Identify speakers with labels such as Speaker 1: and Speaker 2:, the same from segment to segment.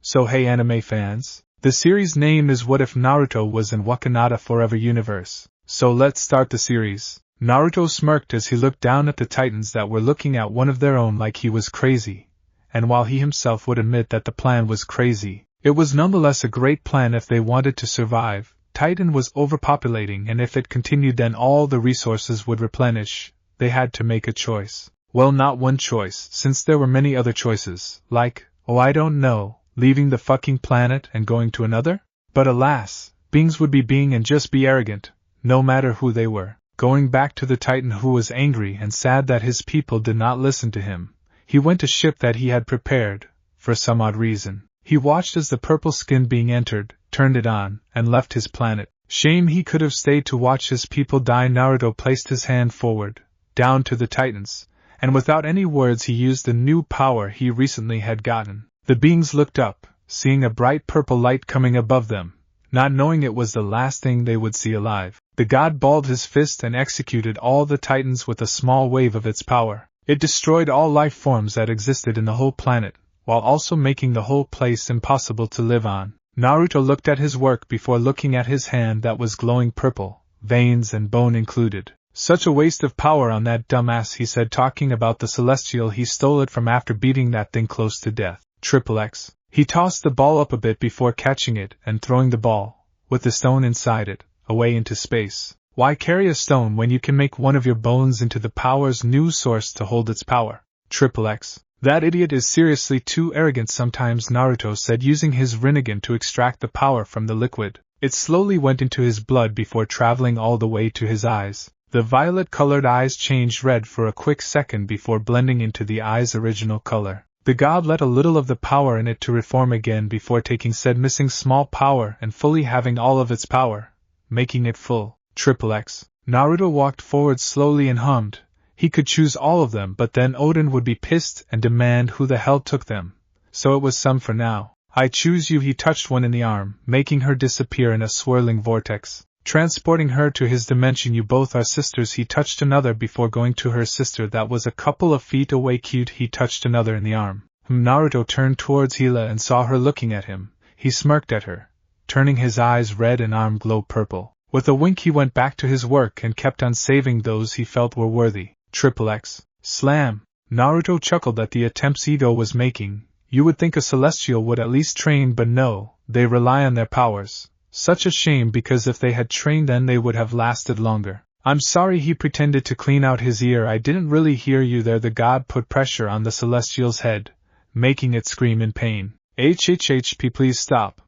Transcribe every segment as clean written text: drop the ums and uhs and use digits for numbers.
Speaker 1: So hey anime fans, the series name is What If Naruto Was in Wakanda Forever Universe. So let's start the series. Naruto smirked as he looked down at the Titans that were looking at one of their own like he was crazy. And while he himself would admit that the plan was crazy, it was nonetheless a great plan if they wanted to survive. Titan was overpopulating, and if it continued then all the resources would replenish. They had to make a choice. Well, not one choice, since there were many other choices, like, oh I don't know, leaving the fucking planet and going to another? But alas, beings would be being and just be arrogant, no matter who they were. Going back to the Titan who was angry and sad that his people did not listen to him, he went to ship that he had prepared, for some odd reason. He watched as the purple-skinned being entered, turned it on, and left his planet. Shame he could have stayed to watch his people die. Naruto placed his hand forward, down to the Titans, and without any words he used the new power he recently had gotten. The beings looked up, seeing a bright purple light coming above them, not knowing it was the last thing they would see alive. The god balled his fist and executed all the Titans with a small wave of its power. It destroyed all life forms that existed in the whole planet, while also making the whole place impossible to live on. Naruto looked at his work before looking at his hand that was glowing purple, veins and bone included. Such a waste of power on that dumbass, he said, talking about the celestial he stole it from after beating that thing close to death. XXX. He tossed the ball up a bit before catching it and throwing the ball, with the stone inside it, away into space. Why carry a stone when you can make one of your bones into the power's new source to hold its power? XXX. That idiot is seriously too arrogant sometimes, Naruto said, using his Rinnegan to extract the power from the liquid. It slowly went into his blood before traveling all the way to his eyes. The violet-colored eyes changed red for a quick second before blending into the eye's original color. The god let a little of the power in it to reform again before taking said missing small power and fully having all of its power, making it full. XXX. Naruto walked forward slowly and hummed. He could choose all of them, but then Odin would be pissed and demand who the hell took them. So it was some for now. I choose you. He touched one in the arm, making her disappear in a swirling vortex, transporting her to his dimension. You both are sisters. He touched another before going to her sister that was a couple of feet away. Cute. He touched another in the arm. Naruto turned towards Hila and saw her looking at him. He smirked at her, turning his eyes red and arm glow purple. With a wink he went back to his work and kept on saving those he felt were worthy. XXX. Slam. Naruto chuckled at the attempts Ego was making. You would think a celestial would at least train, but no, they rely on their powers. Such a shame, because if they had trained then they would have lasted longer. I'm sorry, he pretended to clean out his ear. I didn't really hear you there. The god put pressure on the celestial's head, making it scream in pain. HHHP, please stop.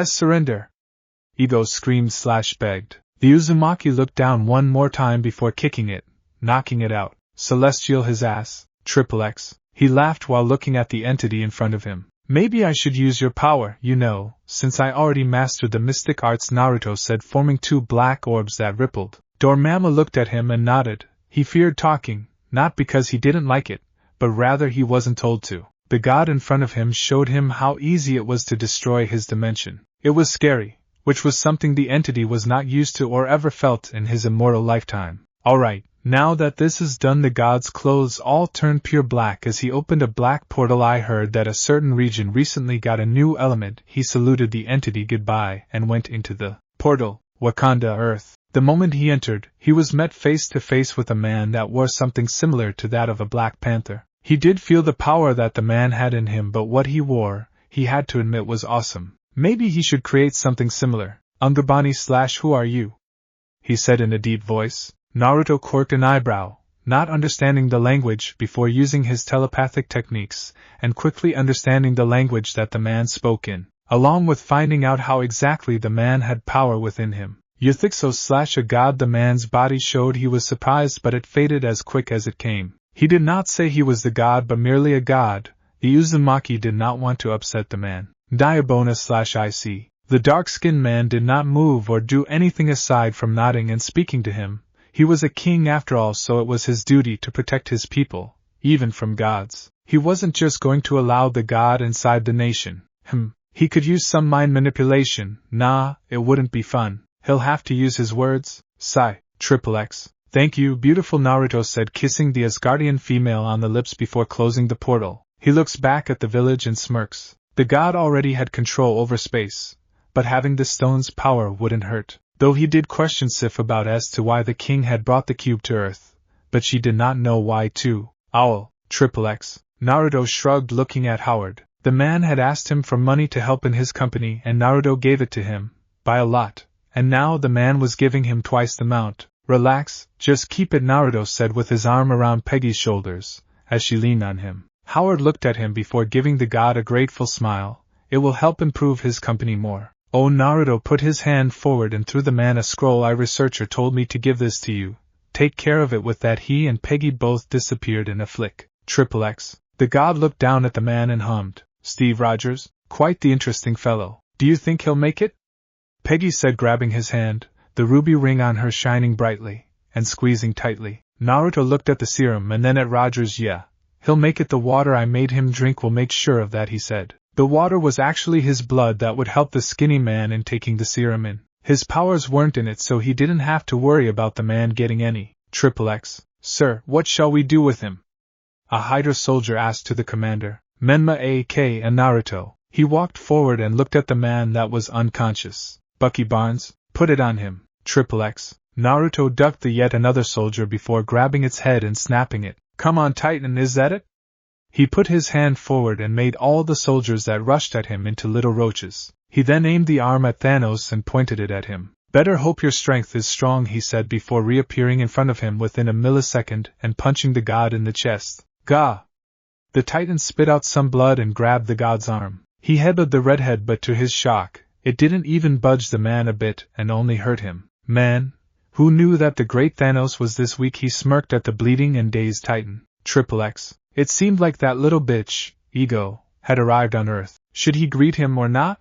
Speaker 1: Surrender. Ego screamed/begged. The Uzumaki looked down one more time before kicking it, knocking it out. Celestial his ass. XXX. He laughed while looking at the entity in front of him. Maybe I should use your power, since I already mastered the mystic arts, Naruto said, forming two black orbs that rippled. Dormammu looked at him and nodded. He feared talking, not because he didn't like it, but rather he wasn't told to. The god in front of him showed him how easy it was to destroy his dimension. It was scary, which was something the entity was not used to or ever felt in his immortal lifetime. Alright, now that this is done, the god's clothes all turned pure black as he opened a black portal. I heard that a certain region recently got a new element. He saluted the entity goodbye and went into the portal. Wakanda, Earth. The moment he entered, he was met face to face with a man that wore something similar to that of a Black Panther. He did feel the power that the man had in him, but what he wore, he had to admit, was awesome. Maybe he should create something similar. Ungabani/who are you? He said in a deep voice. Naruto quirked an eyebrow, not understanding the language before using his telepathic techniques, and quickly understanding the language that the man spoke in, along with finding out how exactly the man had power within him. Yuthixo/a god. The man's body showed he was surprised, but it faded as quick as it came. He did not say he was the god, but merely a god. The Uzumaki did not want to upset the man. Diabona/IC. The dark-skinned man did not move or do anything aside from nodding and speaking to him. He was a king after all, so it was his duty to protect his people, even from gods. He wasn't just going to allow the god inside the nation. He could use some mind manipulation. Nah, it wouldn't be fun. He'll have to use his words. Sigh. XXX. Thank you, beautiful, Naruto said, kissing the Asgardian female on the lips before closing the portal. He looks back at the village and smirks. The god already had control over space, but having the stone's power wouldn't hurt, though he did question Sif about as to why the king had brought the cube to Earth, but she did not know why too. Owl, XXX, Naruto shrugged, looking at Howard. The man had asked him for money to help in his company and Naruto gave it to him, by a lot, and now the man was giving him twice the amount. Relax, just keep it, Naruto said with his arm around Peggy's shoulders, as she leaned on him. Howard looked at him before giving the god a grateful smile. It will help improve his company more. Oh, Naruto put his hand forward and threw the man a scroll. A researcher told me to give this to you. Take care of it. With that, he and Peggy both disappeared in a flick. XXX. The god looked down at the man and hummed. Steve Rogers, quite the interesting fellow. Do you think he'll make it? Peggy said, grabbing his hand, the ruby ring on her shining brightly, and squeezing tightly. Naruto looked at the serum and then at Rogers. Yeah, he'll make it. The water I made him drink will make sure of that, he said. The water was actually his blood that would help the skinny man in taking the serum in. His powers weren't in it, so he didn't have to worry about the man getting any. XXX. Sir, what shall we do with him? A Hydra soldier asked to the commander, Menma A.K. and Naruto. He walked forward and looked at the man that was unconscious. Bucky Barnes, put it on him. XXX. Naruto ducked the yet another soldier before grabbing its head and snapping it. Come on, Titan, is that it? He put his hand forward and made all the soldiers that rushed at him into little roaches. He then aimed the arm at Thanos and pointed it at him. Better hope your strength is strong, he said before reappearing in front of him within a millisecond and punching the god in the chest. Gah! The Titan spit out some blood and grabbed the god's arm. He headbutted the redhead, but to his shock, it didn't even budge the man a bit and only hurt him. Man, who knew that the great Thanos was this weak? He smirked at the bleeding and dazed Titan. XXX. It seemed like that little bitch, Ego, had arrived on Earth. Should he greet him or not?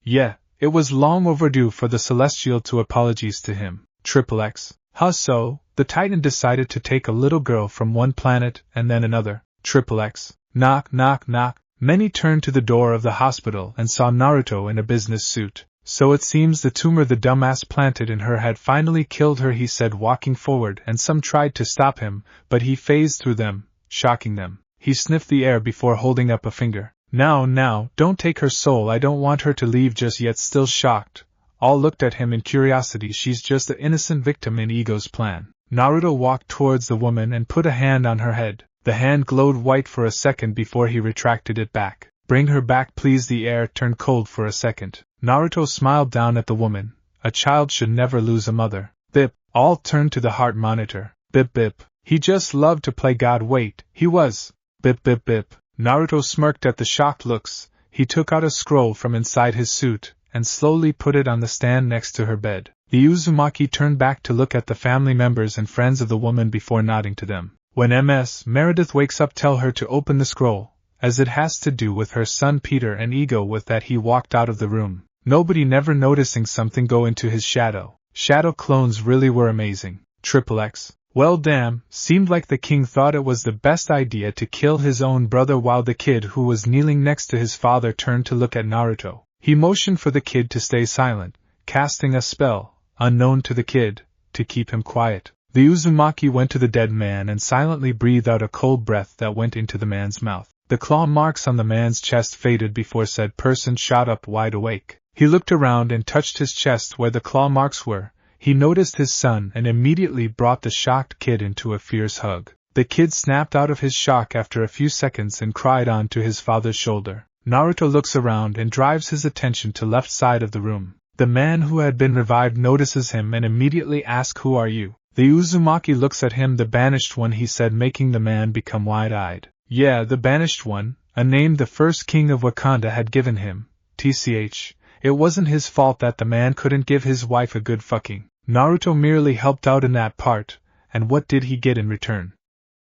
Speaker 1: Yeah, it was long overdue for the Celestial to apologize to him. XXX. So, the Titan decided to take a little girl from one planet and then another. XXX. Knock, knock, knock. Many turned to the door of the hospital and saw Naruto in a business suit. So it seems the tumor the dumbass planted in her had finally killed her, he said, walking forward, and some tried to stop him, but he phased through them, shocking them. He sniffed the air before holding up a finger. Now, don't take her soul, I don't want her to leave just yet. Still shocked, all looked at him in curiosity. She's just the innocent victim in Ego's plan. Naruto walked towards the woman and put a hand on her head. The hand glowed white for a second before he retracted it back. Bring her back, please. The air turned cold for a second. Naruto smiled down at the woman. A child should never lose a mother. Bip. All turned to the heart monitor. Bip bip. He just loved to play God. Wait, he was. Bip bip bip. Naruto smirked at the shocked looks. He took out a scroll from inside his suit and slowly put it on the stand next to her bed. The Uzumaki turned back to look at the family members and friends of the woman before nodding to them. When Ms. Meredith wakes up, tell her to open the scroll, as it has to do with her son Peter and Ego. With that, he walked out of the room. Nobody never noticing something go into his shadow. Shadow clones really were amazing. XXX. Well, damn, seemed like the king thought it was the best idea to kill his own brother. While the kid who was kneeling next to his father turned to look at Naruto, he motioned for the kid to stay silent, casting a spell, unknown to the kid, to keep him quiet. The Uzumaki went to the dead man and silently breathed out a cold breath that went into the man's mouth. The claw marks on the man's chest faded before said person shot up wide awake. He looked around and touched his chest where the claw marks were. He noticed his son and immediately brought the shocked kid into a fierce hug. The kid snapped out of his shock after a few seconds and cried onto his father's shoulder. Naruto looks around and drives his attention to left side of the room. The man who had been revived notices him and immediately asks, "Who are you?" The Uzumaki looks at him. "The Banished One," he said, making the man become wide-eyed. Yeah, the Banished One, a name the first king of Wakanda had given him. TCH. It wasn't his fault that the man couldn't give his wife a good fucking. Naruto merely helped out in that part, and what did he get in return?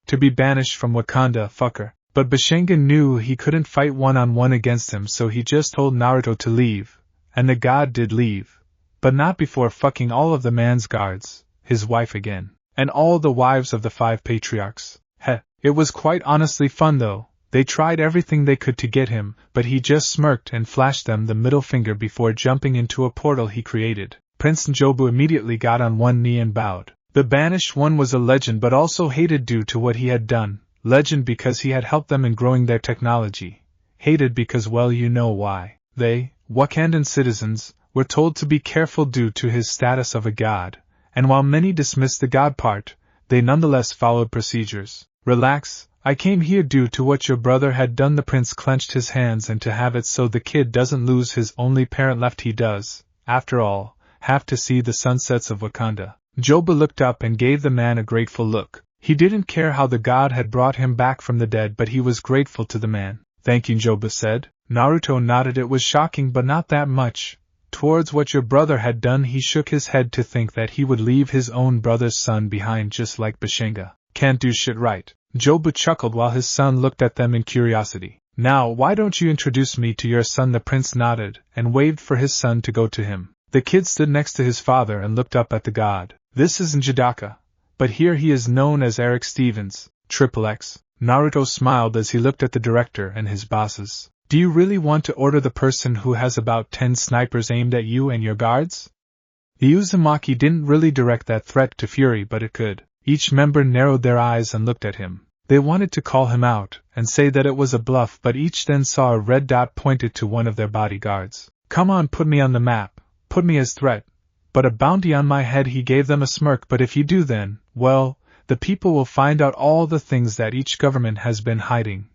Speaker 1: To be banished from Wakanda, fucker. But Bishenga knew he couldn't fight one-on-one against him, so he just told Naruto to leave, and the god did leave. But not before fucking all of the man's guards, his wife again, and all the wives of the 5 patriarchs. Heh, it was quite honestly fun though. They tried everything they could to get him, but he just smirked and flashed them the middle finger before jumping into a portal he created. Prince Njobu immediately got on one knee and bowed. The Banished One was a legend but also hated due to what he had done. Legend because he had helped them in growing their technology. hated because, well, you know why. They, Wakandan citizens, were told to be careful due to his status of a god, and while many dismissed the god part, they nonetheless followed procedures. Relax, I came here due to what your brother had done. The prince clenched his hands, and to have it so the kid doesn't lose his only parent left. He does, after all, have to see the sunsets of Wakanda. Joba looked up and gave the man a grateful look. He didn't care how the god had brought him back from the dead, but he was grateful to the man. Thank you, Joba said. Naruto nodded. It was shocking, but not that much. Towards what your brother had done, he shook his head to think that he would leave his own brother's son behind just like Bashenga. Can't do shit right. Joba chuckled while his son looked at them in curiosity. Now, why don't you introduce me to your son? The prince nodded and waved for his son to go to him. The kid stood next to his father and looked up at the god. This is Njidaka, but here he is known as Eric Stevens, XXX. Naruto smiled as he looked at the director and his bosses. Do you really want to order the person who has about 10 snipers aimed at you and your guards? The Uzumaki didn't really direct that threat to Fury, but it could. Each member narrowed their eyes and looked at him. They wanted to call him out and say that it was a bluff, but each then saw a red dot pointed to one of their bodyguards. Come on, put me on the map. Put me as threat. But a bounty on my head. He gave them a smirk. But if you do, then, well, the people will find out all the things that each government has been hiding.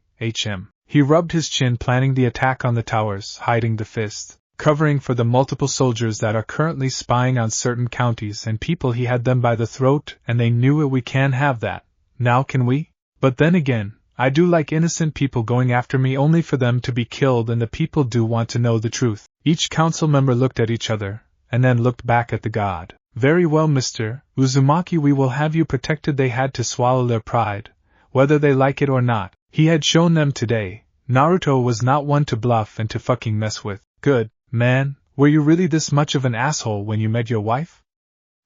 Speaker 1: He rubbed his chin, planning the attack on the towers, hiding the fist, covering for the multiple soldiers that are currently spying on certain counties and people. He had them by the throat, and they knew it. We can have that. Now can we? But then again, I do like innocent people going after me only for them to be killed, and the people do want to know the truth. Each council member looked at each other, and then looked back at the god. Very well, Mr. Uzumaki, we will have you protected. They had to swallow their pride, whether they like it or not. He had shown them today. Naruto was not one to bluff and to fucking mess with. Good, man, were you really this much of an asshole when you met your wife?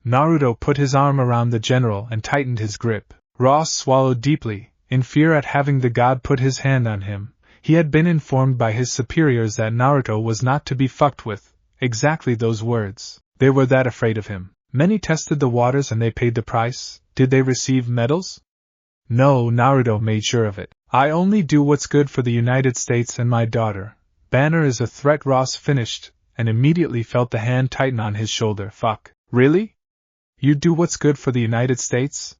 Speaker 1: Naruto put his arm around the general and tightened his grip. Ross swallowed deeply, in fear at having the god put his hand on him. He had been informed by his superiors that Naruto was not to be fucked with. Exactly those words. They were that afraid of him. Many tested the waters and they paid the price. Did they receive medals? No, Naruto made sure of it. I only do what's good for the United States and my daughter. Banner is a threat. Ross finished, and immediately felt the hand tighten on his shoulder. Fuck. Really? You do what's good for the United States?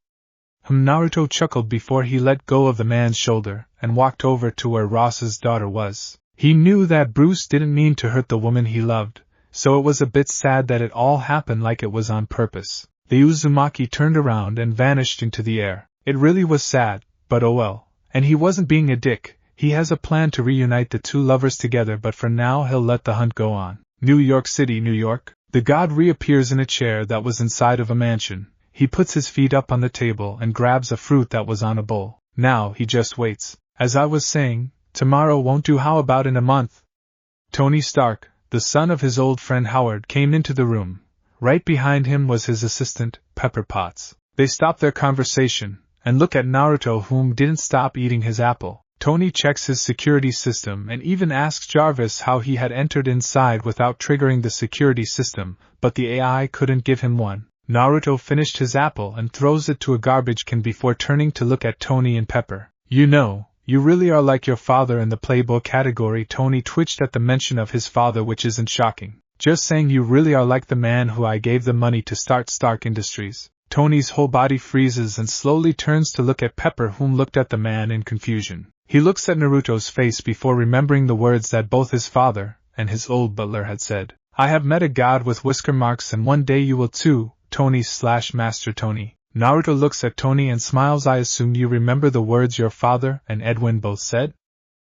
Speaker 1: Naruto chuckled before he let go of the man's shoulder and walked over to where Ross's daughter was. He knew that Bruce didn't mean to hurt the woman he loved, so it was a bit sad that it all happened like it was on purpose. The Uzumaki turned around and vanished into the air. It really was sad, but oh well. And he wasn't being a dick. He has a plan to reunite the two lovers together, but for now he'll let the hunt go on. New York City, New York. The god reappears in a chair that was inside of a mansion. He puts his feet up on the table and grabs a fruit that was on a bowl. Now he just waits. As I was saying, tomorrow won't do. How about in a month? Tony Stark, the son of his old friend Howard, came into the room. Right behind him was his assistant, Pepper Potts. They stopped their conversation and looked at Naruto, whom didn't stop eating his apple. Tony checks his security system and even asks Jarvis how he had entered inside without triggering the security system, but the AI couldn't give him one. Naruto finished his apple and throws it to a garbage can before turning to look at Tony and Pepper. You know, you really are like your father in the Playboy category. Tony twitched at the mention of his father, which isn't shocking. Just saying, you really are like the man who I gave the money to start Stark Industries. Tony's whole body freezes and slowly turns to look at Pepper, whom looked at the man in confusion. He looks at Naruto's face before remembering the words that both his father and his old butler had said. I have met a god with whisker marks, and one day you will too, Tony/Master Tony. Naruto looks at Tony and smiles. I assume you remember the words your father and Edwin both said?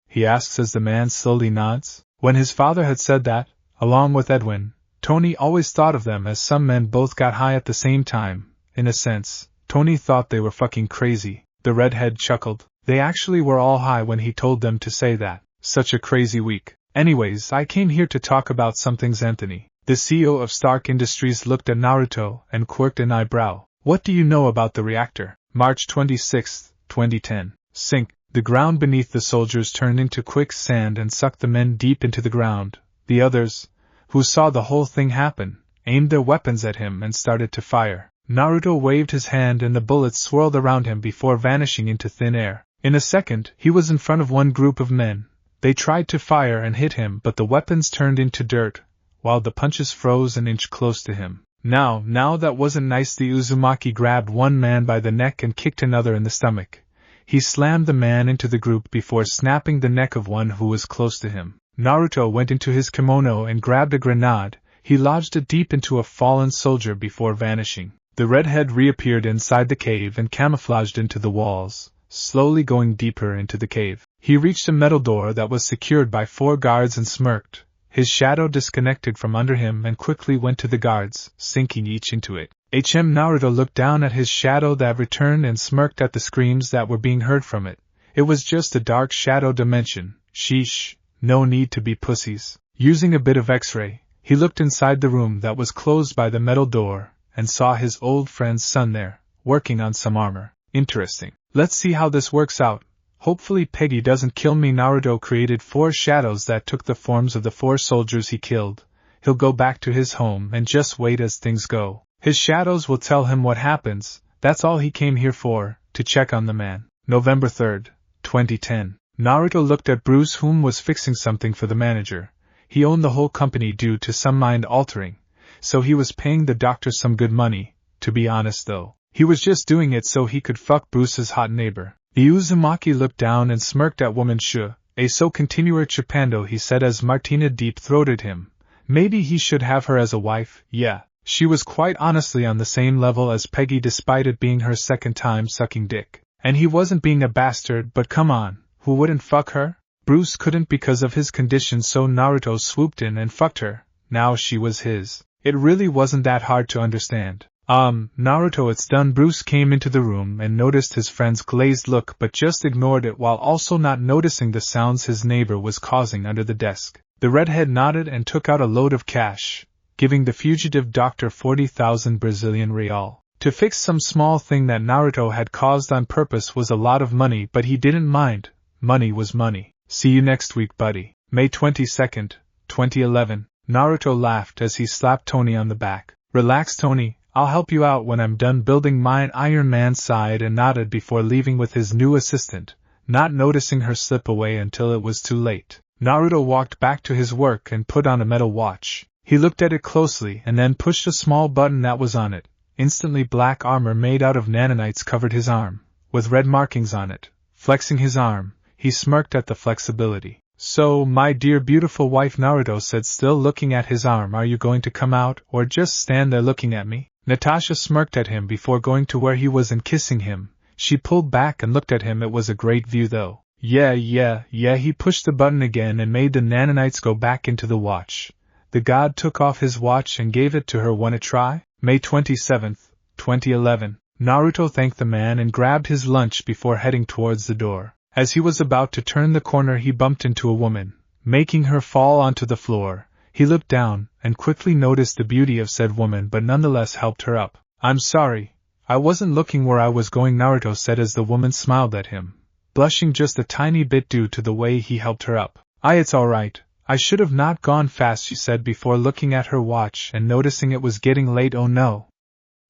Speaker 1: He asks as the man slowly nods. When his father had said that, along with Edwin, Tony always thought of them as some men both got high at the same time. In a sense, Tony thought they were fucking crazy. The redhead chuckled. They actually were all high when he told them to say that. Such a crazy week. Anyways, I came here to talk about some things. Anthony, the CEO of Stark Industries, looked at Naruto and quirked an eyebrow. What do you know about the reactor? March 26, 2010. Sink. The ground beneath the soldiers turned into quicksand and sucked the men deep into the ground. The others, who saw the whole thing happen, aimed their weapons at him and started to fire. Naruto waved his hand and the bullets swirled around him before vanishing into thin air. In a second, he was in front of one group of men. They tried to fire and hit him, but the weapons turned into dirt, while the punches froze an inch close to him. Now that wasn't nice. The Uzumaki grabbed one man by the neck and kicked another in the stomach. He slammed the man into the group before snapping the neck of one who was close to him. Naruto went into his kimono and grabbed a grenade. He lodged it deep into a fallen soldier before vanishing. The redhead reappeared inside the cave and camouflaged into the walls, slowly going deeper into the cave. He reached a metal door that was secured by 4 guards and smirked. His shadow disconnected from under him and quickly went to the guards, sinking each into it. Naruto looked down at his shadow that returned and smirked at the screams that were being heard from it. It was just a dark shadow dimension. Sheesh, no need to be pussies. Using a bit of X-ray, he looked inside the room that was closed by the metal door, and saw his old friend's son there, working on some armor. Interesting. Let's see how this works out. Hopefully Peggy doesn't kill me. Naruto created 4 shadows that took the forms of the 4 soldiers he killed. He'll go back to his home and just wait as things go. His shadows will tell him what happens. That's all he came here for, to check on the man. November 3rd, 2010. Naruto looked at Bruce, whom was fixing something for the manager. He owned the whole company due to some mind-altering, so he was paying the doctor some good money. To be honest though, he was just doing it so he could fuck Bruce's hot neighbor. The Uzumaki looked down and smirked at woman Shu. So continuer chupando, he said as Martina deep-throated him. Maybe he should have her as a wife. Yeah, she was quite honestly on the same level as Peggy despite it being her second time sucking dick. And he wasn't being a bastard, but come on, who wouldn't fuck her? Bruce couldn't because of his condition, so Naruto swooped in and fucked her. Now she was his. It really wasn't that hard to understand. Naruto, it's done. Bruce came into the room and noticed his friend's glazed look but just ignored it while also not noticing the sounds his neighbor was causing under the desk. The redhead nodded and took out a load of cash, giving the fugitive doctor 40,000 Brazilian real. To fix some small thing that Naruto had caused on purpose was a lot of money, but he didn't mind. Money was money. See you next week, buddy. May 22nd, 2011. Naruto laughed as he slapped Tony on the back. Relax, Tony. I'll help you out when I'm done building mine. Iron Man sighed and nodded before leaving with his new assistant, not noticing her slip away until it was too late. Naruto walked back to his work and put on a metal watch. He looked at it closely and then pushed a small button that was on it. Instantly black armor made out of nanonites covered his arm, with red markings on it. Flexing his arm, he smirked at the flexibility. So, my dear beautiful wife, Naruto said, still looking at his arm, are you going to come out or just stand there looking at me? Natasha smirked at him before going to where he was and kissing him. She pulled back and looked at him. It was a great view though. Yeah, he pushed the button again and made the nanonites go back into the watch. The god took off his watch and gave it to her. Wanna try? May 27th, 2011. Naruto thanked the man and grabbed his lunch before heading towards the door. As he was about to turn the corner, he bumped into a woman, making her fall onto the floor. He looked down and quickly noticed the beauty of said woman, but nonetheless helped her up. I'm sorry, I wasn't looking where I was going, Naruto said as the woman smiled at him, blushing just a tiny bit due to the way he helped her up. It's alright, I should have not gone fast, she said before looking at her watch and noticing it was getting late. Oh no.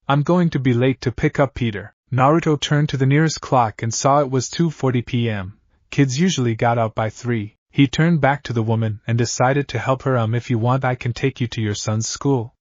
Speaker 1: I'm going to be late to pick up Peter. Naruto turned to the nearest clock and saw it was 2:40 p.m. Kids usually got out by 3. He turned back to the woman and decided to help her. If you want, I can take you to your son's school,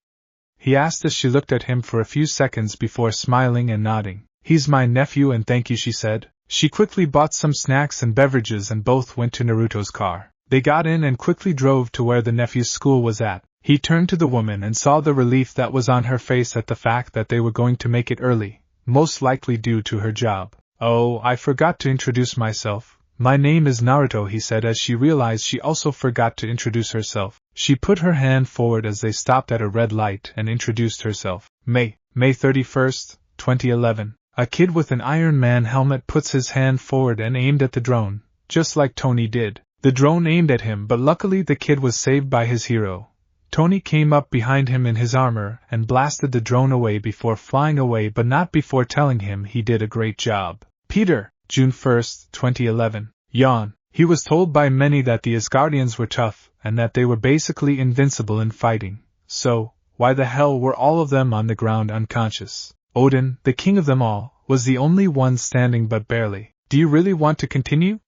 Speaker 1: he asked as she looked at him for a few seconds before smiling and nodding. He's my nephew and thank you, she said. She quickly bought some snacks and beverages and both went to Naruto's car. They got in and quickly drove to where the nephew's school was at. He turned to the woman and saw the relief that was on her face at the fact that they were going to make it early, most likely due to her job. Oh, I forgot to introduce myself. My name is Naruto, he said as she realized she also forgot to introduce herself. She put her hand forward as they stopped at a red light and introduced herself. May 31st, 2011. A kid with an Iron Man helmet puts his hand forward and aimed at the drone, just like Tony did. The drone aimed at him, but luckily the kid was saved by his hero. Tony came up behind him in his armor and blasted the drone away before flying away, but not before telling him he did a great job. Peter, June 1st, 2011. Yawn. He was told by many that the Asgardians were tough and that they were basically invincible in fighting. So, why the hell were all of them on the ground unconscious? Odin, the king of them all, was the only one standing but barely. Do you really want to continue?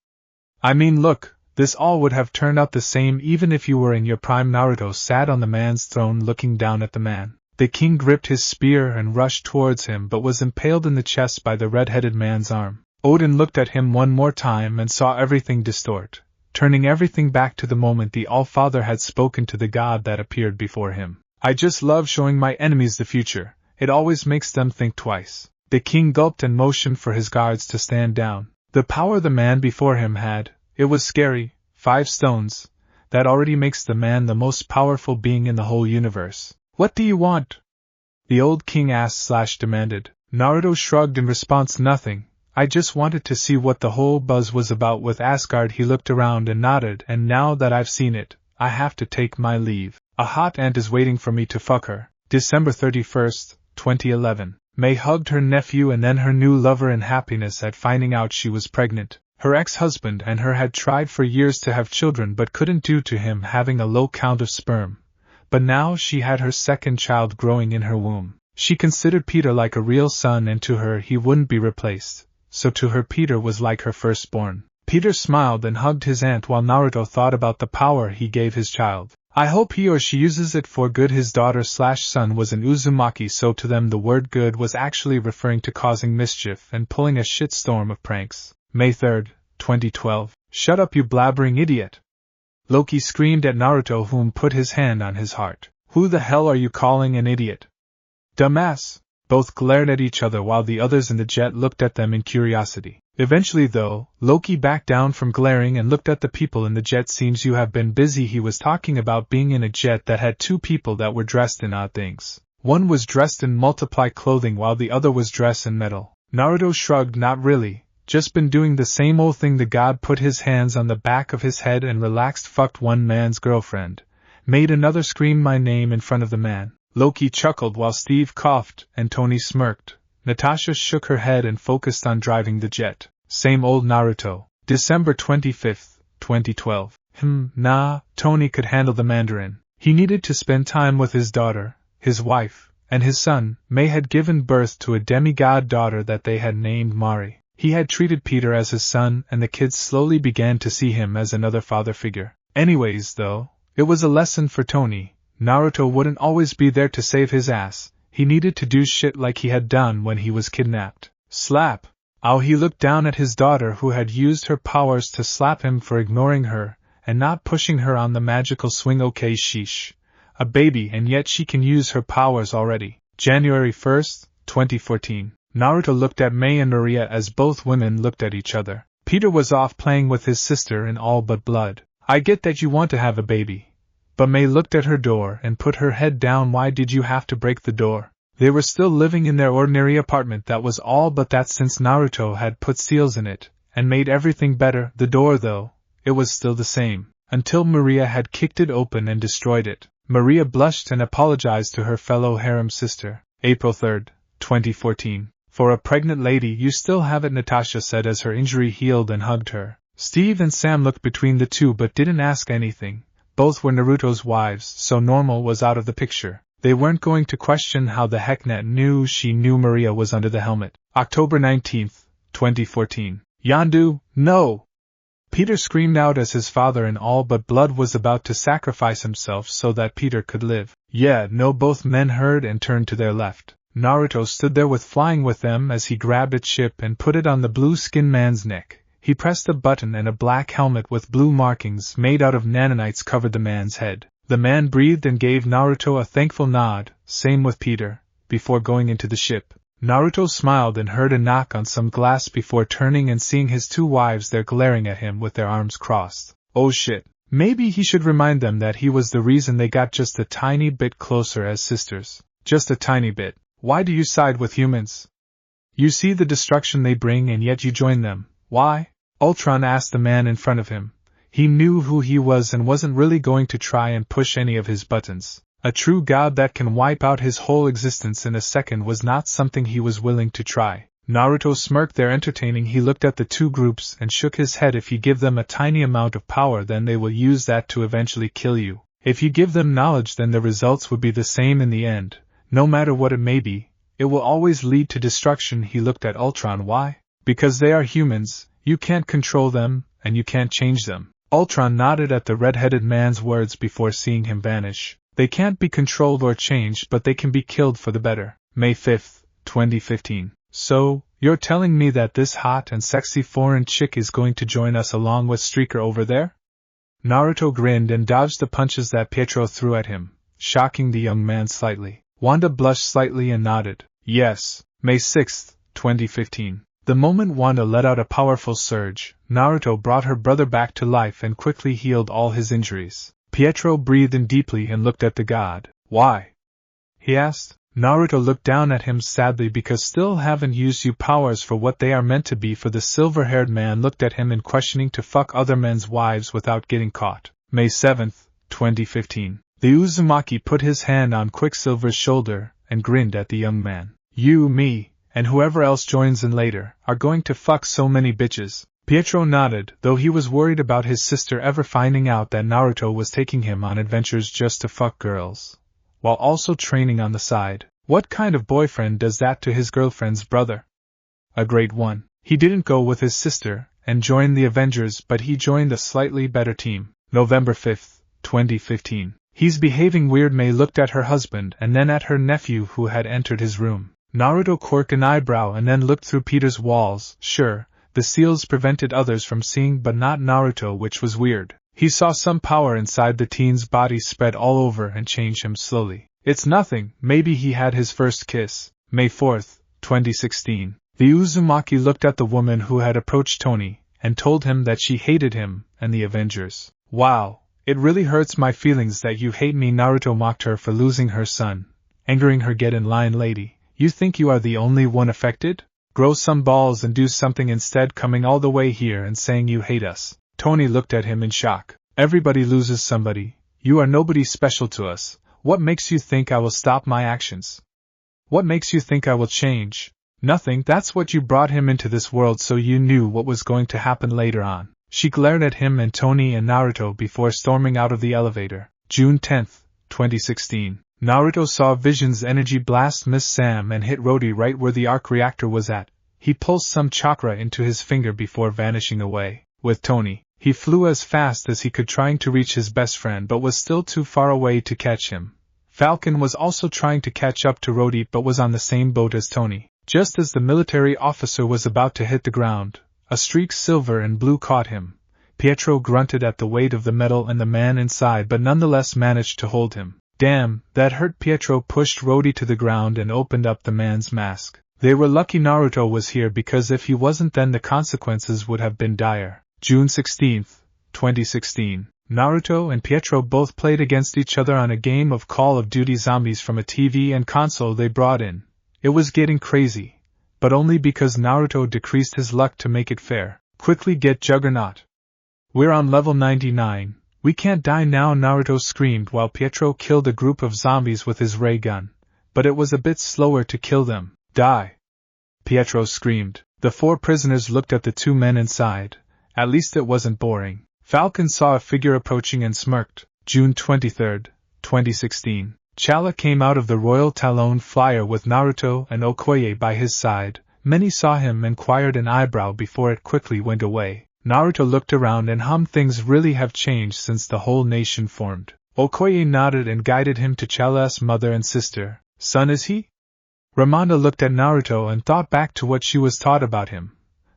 Speaker 1: I mean, look, This all would have turned out the same even if you were in your prime. Naruto sat on the man's throne looking down at the man. The king gripped his spear and rushed towards him but was impaled in the chest by the red-headed man's arm. Odin looked at him one more time and saw everything distort, turning everything back to the moment the All-Father had spoken to the god that appeared before him. I just love showing my enemies the future. It always makes them think twice. The king gulped and motioned for his guards to stand down. The power the man before him had, it was scary. 5 stones. That already makes the man the most powerful being in the whole universe. What do you want? The old king asked/demanded. Naruto shrugged in response. Nothing. I just wanted to see what the whole buzz was about with Asgard. He looked around and nodded. And now that I've seen it, I have to take my leave. A hot ant is waiting for me to fuck her. December 31st, 2011. May hugged her nephew and then her new lover in happiness at finding out she was pregnant. Her ex-husband and her had tried for years to have children but couldn't due to him having a low count of sperm. But now she had her second child growing in her womb. She considered Peter like a real son and to her he wouldn't be replaced. So to her Peter was like her firstborn. Peter smiled and hugged his aunt while Naruto thought about the power he gave his child. I hope he or she uses it for good. His daughter/son was an Uzumaki, so to them the word good was actually referring to causing mischief and pulling a shitstorm of pranks. May 3rd, 2012. Shut up, you blabbering idiot! Loki screamed at Naruto, whom put his hand on his heart. Who the hell are you calling an idiot? Dumbass! Both glared at each other while the others in the jet looked at them in curiosity. Eventually though, Loki backed down from glaring and looked at the people in the jet. Seems you have been busy. He was talking about being in a jet that had 2 people that were dressed in odd things. One was dressed in multiply clothing while the other was dressed in metal. Naruto shrugged. Not really. Just been doing the same old thing. The god put his hands on the back of his head and relaxed. Fucked one man's girlfriend. Made another scream my name in front of the man. Loki chuckled while Steve coughed and Tony smirked. Natasha shook her head and focused on driving the jet. Same old Naruto. December 25th, 2012. Nah, Tony could handle the Mandarin. He needed to spend time with his daughter, his wife, and his son. May had given birth to a demigod daughter that they had named Mari. He had treated Peter as his son and the kids slowly began to see him as another father figure. Anyways though, it was a lesson for Tony. Naruto wouldn't always be there to save his ass. He needed to do shit like he had done when he was kidnapped. Slap! Ow! He looked down at his daughter who had used her powers to slap him for ignoring her and not pushing her on the magical swing. Okay, sheesh. A baby and yet she can use her powers already. January 1st, 2014. Naruto looked at May and Maria as both women looked at each other. Peter was off playing with his sister in All But Blood. I get that you want to have a baby. But May looked at her door and put her head down. Why did you have to break the door? They were still living in their ordinary apartment, that was all, but that since Naruto had put seals in it and made everything better. The door though, it was still the same, until Maria had kicked it open and destroyed it. Maria blushed and apologized to her fellow harem sister. April 3rd, 2014. For a pregnant lady you still have it, Natasha said as her injury healed and hugged her. Steve and Sam looked between the two but didn't ask anything. Both were Naruto's wives, so normal was out of the picture. They weren't going to question how the heck Nat knew she knew Maria was under the helmet. October 19th, 2014. Yondu, no! Peter screamed out as his father in All But Blood was about to sacrifice himself so that Peter could live. Yeah, no, both men heard and turned to their left. Naruto stood there with flying with them as he grabbed a chip and put it on the blue-skinned man's neck. He pressed a button and a black helmet with blue markings made out of nanonites covered the man's head. The man breathed and gave Naruto a thankful nod, same with Peter, before going into the ship. Naruto smiled and heard a knock on some glass before turning and seeing his 2 wives there glaring at him with their arms crossed. Oh shit. Maybe he should remind them that he was the reason they got just a tiny bit closer as sisters. Just a tiny bit. Why do you side with humans? You see the destruction they bring and yet you join them. Why? Ultron asked the man in front of him. He knew who he was and wasn't really going to try and push any of his buttons. A true god that can wipe out his whole existence in a second was not something he was willing to try. Naruto smirked there entertaining. He looked at the 2 groups and shook his head. If you give them a tiny amount of power then they will use that to eventually kill you. If you give them knowledge then the results would be the same in the end. No matter what it may be, it will always lead to destruction. He looked at Ultron. Why? Because they are humans. You can't control them, and you can't change them. Ultron nodded at the red-headed man's words before seeing him vanish. They can't be controlled or changed, but they can be killed for the better. May 5, 2015. So, you're telling me that this hot and sexy foreign chick is going to join us along with Streaker over there? Naruto grinned and dodged the punches that Pietro threw at him, shocking the young man slightly. Wanda blushed slightly and nodded. Yes. May 6, 2015. The moment Wanda let out a powerful surge, Naruto brought her brother back to life and quickly healed all his injuries. Pietro breathed in deeply and looked at the god. Why? He asked. Naruto looked down at him sadly because still haven't used your powers for what they are meant to be. For the silver-haired man looked at him in questioning to fuck other men's wives without getting caught. May 7, 2015. The Uzumaki put his hand on Quicksilver's shoulder and grinned at the young man. You, me, and whoever else joins in later, are going to fuck so many bitches. Pietro nodded, though he was worried about his sister ever finding out that Naruto was taking him on adventures just to fuck girls, while also training on the side. What kind of boyfriend does that to his girlfriend's brother? A great one. He didn't go with his sister and join the Avengers, but he joined a slightly better team. November 5, 2015. He's behaving weird. May looked at her husband and then at her nephew who had entered his room. Naruto quirked an eyebrow and then looked through Peter's walls. Sure, the seals prevented others from seeing, but not Naruto, which was weird. He saw some power inside the teen's body spread all over and change him slowly. It's nothing, maybe he had his first kiss. May 4, 2016. The Uzumaki looked at the woman who had approached Tony and told him that she hated him and the Avengers. Wow, it really hurts my feelings that you hate me. Naruto mocked her for losing her son, angering her. Get in line, lady. You think you are the only one affected? Grow some balls and do something instead, coming all the way here and saying you hate us. Tony looked at him in shock. Everybody loses somebody. You are nobody special to us. What makes you think I will stop my actions? What makes you think I will change? Nothing. That's what you brought him into this world, so you knew what was going to happen later on. She glared at him and Tony and Naruto before storming out of the elevator. June 10, 2016. Naruto saw Vision's energy blast Miss Sam and hit Rhodey right where the arc reactor was at. He pulsed some chakra into his finger before vanishing away. With Tony, he flew as fast as he could, trying to reach his best friend, but was still too far away to catch him. Falcon was also trying to catch up to Rhodey but was on the same boat as Tony. Just as the military officer was about to hit the ground, a streak silver and blue caught him. Pietro grunted at the weight of the metal and the man inside, but nonetheless managed to hold him. Damn, that hurt. Pietro pushed Rhodey to the ground and opened up the man's mask. They were lucky Naruto was here, because if he wasn't, then the consequences would have been dire. June 16, 2016. Naruto and Pietro both played against each other on a game of Call of Duty Zombies from a TV and console they brought in. It was getting crazy, but only because Naruto decreased his luck to make it fair. Quickly get Juggernaut. We're on level 99. We can't die now, Naruto screamed while Pietro killed a group of zombies with his ray gun, but it was a bit slower to kill them. Die! Pietro screamed. The four prisoners looked at the two men inside. At least it wasn't boring. Falcon saw a figure approaching and smirked. June 23, 2016. Chala came out of the Royal Talon Flyer with Naruto and Okoye by his side. Many saw him and queried an eyebrow before it quickly went away. Naruto looked around and hummed. Things really have changed since the whole nation formed. Okoye nodded and guided him to Chala's mother and sister. Son, is he? Ramonda looked at Naruto and thought back to what she was taught about him,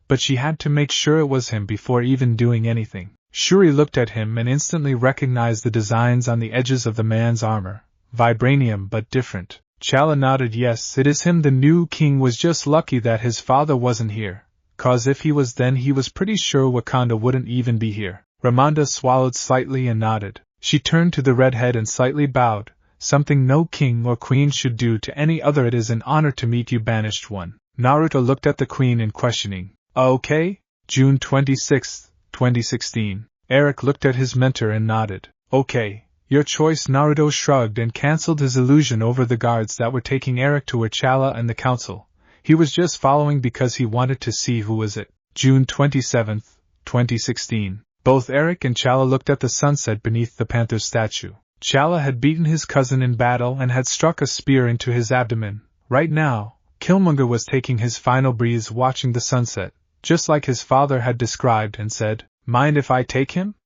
Speaker 1: but she had to make sure it was him before even doing anything. Shuri looked at him and instantly recognized the designs on the edges of the man's armor. Vibranium, but different. Chala nodded. Yes, it is him. The new king was just lucky that his father wasn't here, cause if he was, then he was pretty sure Wakanda wouldn't even be here. Ramonda swallowed slightly and nodded. She turned to the redhead and slightly bowed, something no king or queen should do to any other. It is an honor to meet you, banished one. Naruto looked at the queen in questioning. Okay? June 26, 2016. Eric looked at his mentor and nodded. Okay, your choice. Naruto shrugged and cancelled his illusion over the guards that were taking Eric to Chala and the council. He was just following because he wanted to see who was it. June 27, 2016. Both Eric and Chala looked at the sunset beneath the Panther statue. Chala had beaten his cousin in battle and had struck a spear into his abdomen. Right now, Killmonger was taking his final breeze watching the sunset, just like his father had described, and said, "Mind if I take him?"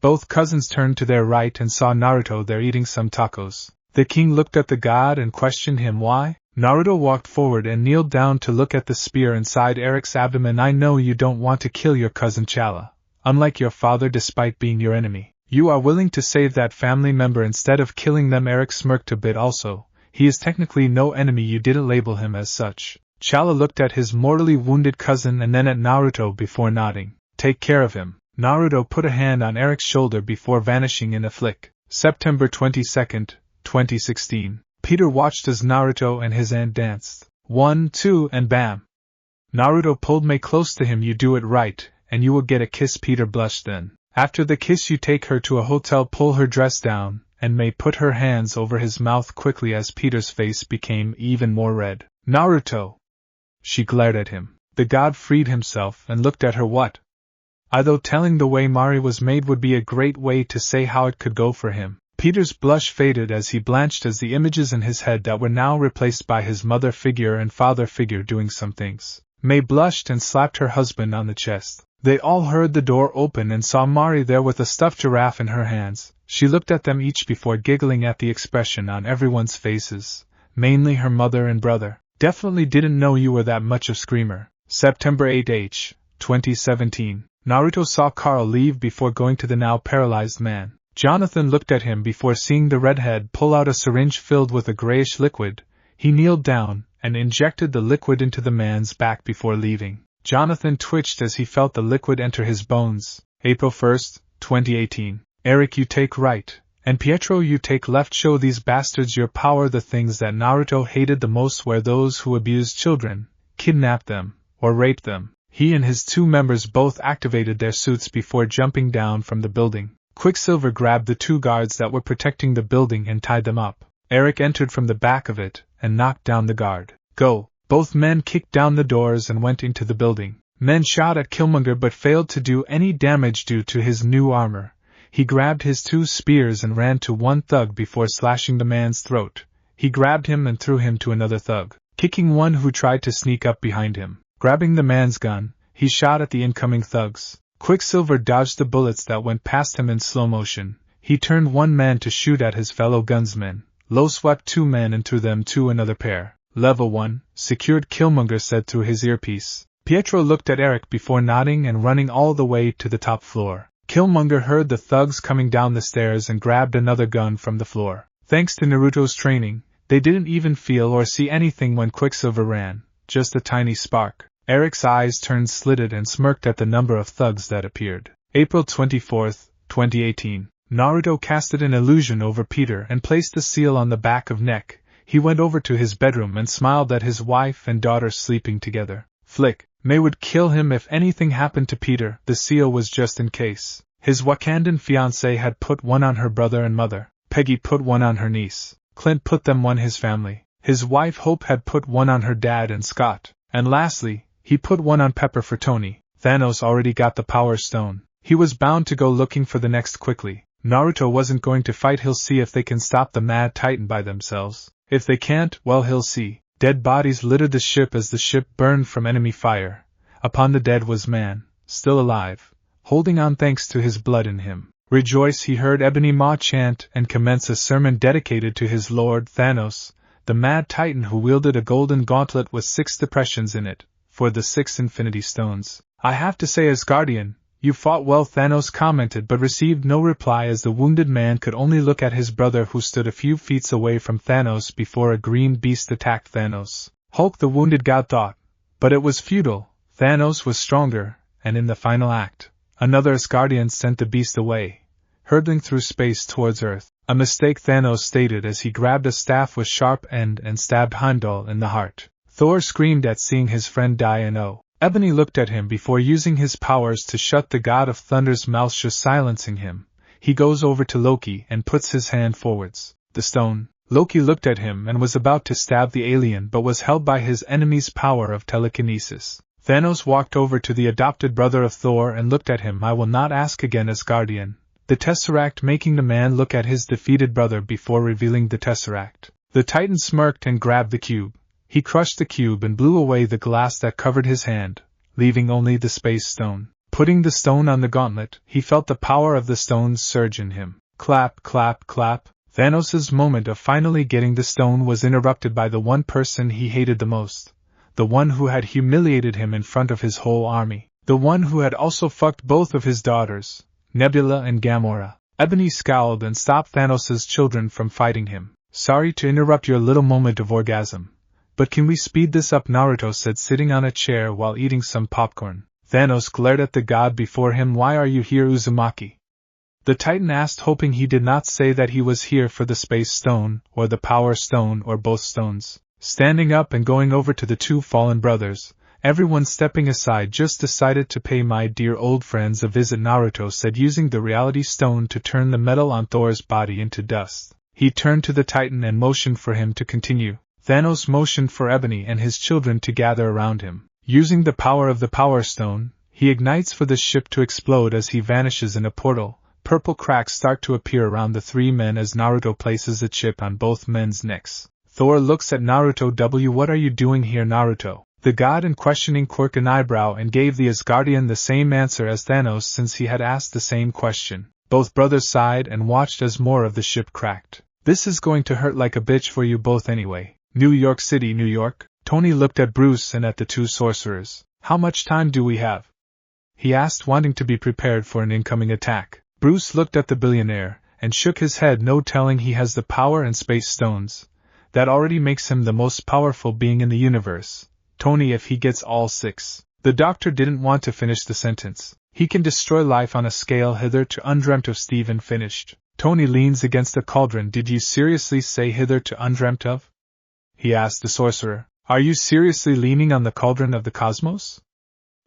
Speaker 1: Both cousins turned to their right and saw Naruto there eating some tacos. The king looked at the god and questioned him why. Naruto walked forward and kneeled down to look at the spear inside Eric's abdomen. I know you don't want to kill your cousin Chala. Unlike your father, despite being your enemy, you are willing to save that family member instead of killing them. Eric smirked a bit also. He is technically no enemy, you didn't label him as such. Chala looked at his mortally wounded cousin and then at Naruto before nodding. Take care of him. Naruto put a hand on Eric's shoulder before vanishing in a flick. September 22nd, 2016. Peter watched as Naruto and his aunt danced. 1, 2, and bam! Naruto pulled Mei close to him. You do it right, and you will get a kiss. Peter blushed then. After the kiss you take her to a hotel, pull her dress down, and Mei put her hands over his mouth quickly as Peter's face became even more red. Naruto! She glared at him. The god freed himself and looked at her. What? Although telling the way Mari was made would be a great way to say how it could go for him. Peter's blush faded as he blanched as the images in his head that were now replaced by his mother figure and father figure doing some things. Mei blushed and slapped her husband on the chest. They all heard the door open and saw Mari there with a stuffed giraffe in her hands. She looked at them each before giggling at the expression on everyone's faces, mainly her mother and brother. Definitely didn't know you were that much of screamer. September 8th, 2017. Naruto saw Carl leave before going to the now paralyzed man. Jonathan looked at him before seeing the redhead pull out a syringe filled with a grayish liquid. He kneeled down and injected the liquid into the man's back before leaving. Jonathan twitched as he felt the liquid enter his bones. April 1st, 2018. Eric, you take right, and Pietro, you take left. Show these bastards your power. The things that Naruto hated the most were those who abused children, kidnapped them, or raped them. He and his two members both activated their suits before jumping down from the building. Quicksilver grabbed the two guards that were protecting the building and tied them up. Eric entered from the back of it and knocked down the guard. Go! Both men kicked down the doors and went into the building. Men shot at Killmonger but failed to do any damage due to his new armor. He grabbed his two spears and ran to one thug before slashing the man's throat. He grabbed him and threw him to another thug, kicking one who tried to sneak up behind him. Grabbing the man's gun, he shot at the incoming thugs. Quicksilver dodged the bullets that went past him in slow motion. He turned one man to shoot at his fellow gunsmen. Low swept two men and threw them to another pair. Level 1, secured, Killmonger said through his earpiece. Pietro looked at Eric before nodding and running all the way to the top floor. Killmonger heard the thugs coming down the stairs and grabbed another gun from the floor. Thanks to Naruto's training, they didn't even feel or see anything when Quicksilver ran, just a tiny spark. Eric's eyes turned slitted and smirked at the number of thugs that appeared. April 24th, 2018. Naruto casted an illusion over Peter and placed the seal on the back of neck. He went over to his bedroom and smiled at his wife and daughter sleeping together. Flick. Mei would kill him if anything happened to Peter. The seal was just in case. His Wakandan fiancé had put one on her brother and mother. Peggy put one on her niece. Clint put them on his family. His wife Hope had put one on her dad and Scott. And lastly, he put one on Pepper for Tony. Thanos already got the Power Stone. He was bound to go looking for the next quickly. Naruto wasn't going to fight. He'll see if they can stop the Mad Titan by themselves. If they can't, well, he'll see. Dead bodies littered the ship as the ship burned from enemy fire. Upon the dead was man, still alive, holding on thanks to his blood in him. Rejoice, he heard Ebony Maw chant and commence a sermon dedicated to his lord Thanos, the Mad Titan who wielded a golden gauntlet with 6 depressions in it, for the 6 Infinity Stones. I have to say, as Guardian, you fought well, Thanos commented, but received no reply as the wounded man could only look at his brother who stood a few feet away from Thanos before a green beast attacked Thanos. Hulk, the wounded god, thought. But it was futile. Thanos was stronger, and in the final act, another Asgardian sent the beast away, hurtling through space towards Earth. A mistake, Thanos stated as he grabbed a staff with sharp end and stabbed Heimdall in the heart. Thor screamed at seeing his friend die, and Ebony looked at him before using his powers to shut the god of thunder's mouth, just silencing him. He goes over to Loki and puts his hand forwards. The stone. Loki looked at him and was about to stab the alien but was held by his enemy's power of telekinesis. Thanos walked over to the adopted brother of Thor and looked at him. I will not ask again, Asgardian. The Tesseract, making the man look at his defeated brother before revealing the Tesseract. The Titan smirked and grabbed the cube. He crushed the cube and blew away the glass that covered his hand, leaving only the space stone. Putting the stone on the gauntlet, he felt the power of the stone surge in him. Clap, clap, clap. Thanos' moment of finally getting the stone was interrupted by the one person he hated the most. The one who had humiliated him in front of his whole army. The one who had also fucked both of his daughters, Nebula and Gamora. Ebony scowled and stopped Thanos' children from fighting him. Sorry to interrupt your little moment of orgasm, but can we speed this up? Naruto said, sitting on a chair while eating some popcorn. Thanos glared at the god before him. Why are you here, Uzumaki? The Titan asked, hoping he did not say that he was here for the Space Stone, or the Power Stone, or both stones. Standing up and going over to the two fallen brothers, everyone stepping aside, just decided to pay my dear old friends a visit, Naruto said, using the Reality Stone to turn the metal on Thor's body into dust. He turned to the Titan and motioned for him to continue. Thanos motioned for Ebony and his children to gather around him. Using the power of the Power Stone, he ignites for the ship to explode as he vanishes in a portal. Purple cracks start to appear around the three men as Naruto places a chip on both men's necks. Thor looks at Naruto. What are you doing here, Naruto? The god in questioning quirked an eyebrow and gave the Asgardian the same answer as Thanos, since he had asked the same question. Both brothers sighed and watched as more of the ship cracked. This is going to hurt like a bitch for you both anyway. New York City, New York? Tony looked at Bruce and at the two sorcerers. How much time do we have? He asked, wanting to be prepared for an incoming attack. Bruce looked at the billionaire and shook his head. No telling, he has the power and space stones. That already makes him the most powerful being in the universe. Tony, if he gets all 6. The doctor didn't want to finish the sentence. He can destroy life on a scale hitherto undreamt of. Stephen finished. Tony leans against the cauldron. Did you seriously say hitherto undreamt of? He asked the sorcerer. Are you seriously leaning on the cauldron of the cosmos?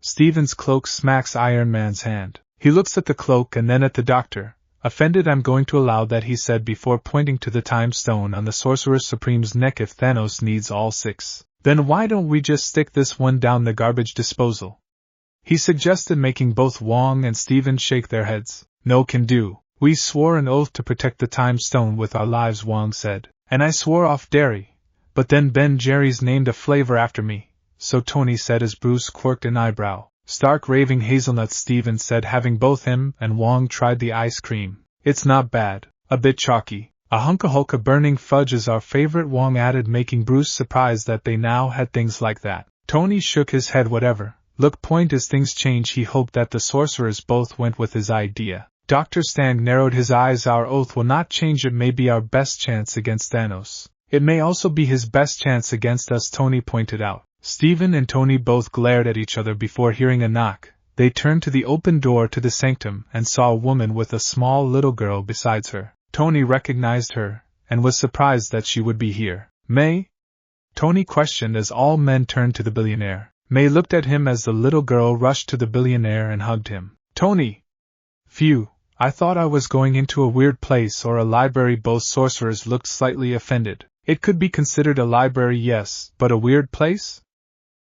Speaker 1: Stephen's cloak smacks Iron Man's hand. He looks at the cloak and then at the doctor. Offended, I'm going to allow that, he said before pointing to the time stone on the Sorcerer Supreme's neck. If Thanos needs all 6, then why don't we just stick this one down the garbage disposal? He suggested, making both Wong and Stephen shake their heads. No can do. We swore an oath to protect the time stone with our lives, Wong said. And I swore off dairy. But then Ben Jerry's named a flavor after me. So Tony said as Bruce quirked an eyebrow. Stark raving hazelnuts, Stephen said, having both him and Wong tried the ice cream. It's not bad. A bit chalky. A hunka-hulka burning fudge is our favorite, Wong added, making Bruce surprised that they now had things like that. Tony shook his head. Whatever. Look, point as things change. He hoped that the sorcerers both went with his idea. Dr. Stang narrowed his eyes. Our oath will not change. It may be our best chance against Thanos. It may also be his best chance against us, Tony pointed out. Stephen and Tony both glared at each other before hearing a knock. They turned to the open door to the sanctum and saw a woman with a small little girl besides her. Tony recognized her, and was surprised that she would be here. May? Tony questioned as all men turned to the billionaire. May looked at him as the little girl rushed to the billionaire and hugged him. Tony! Phew, I thought I was going into a weird place or a library. Both sorcerers looked slightly offended. It could be considered a library, yes, but a weird place?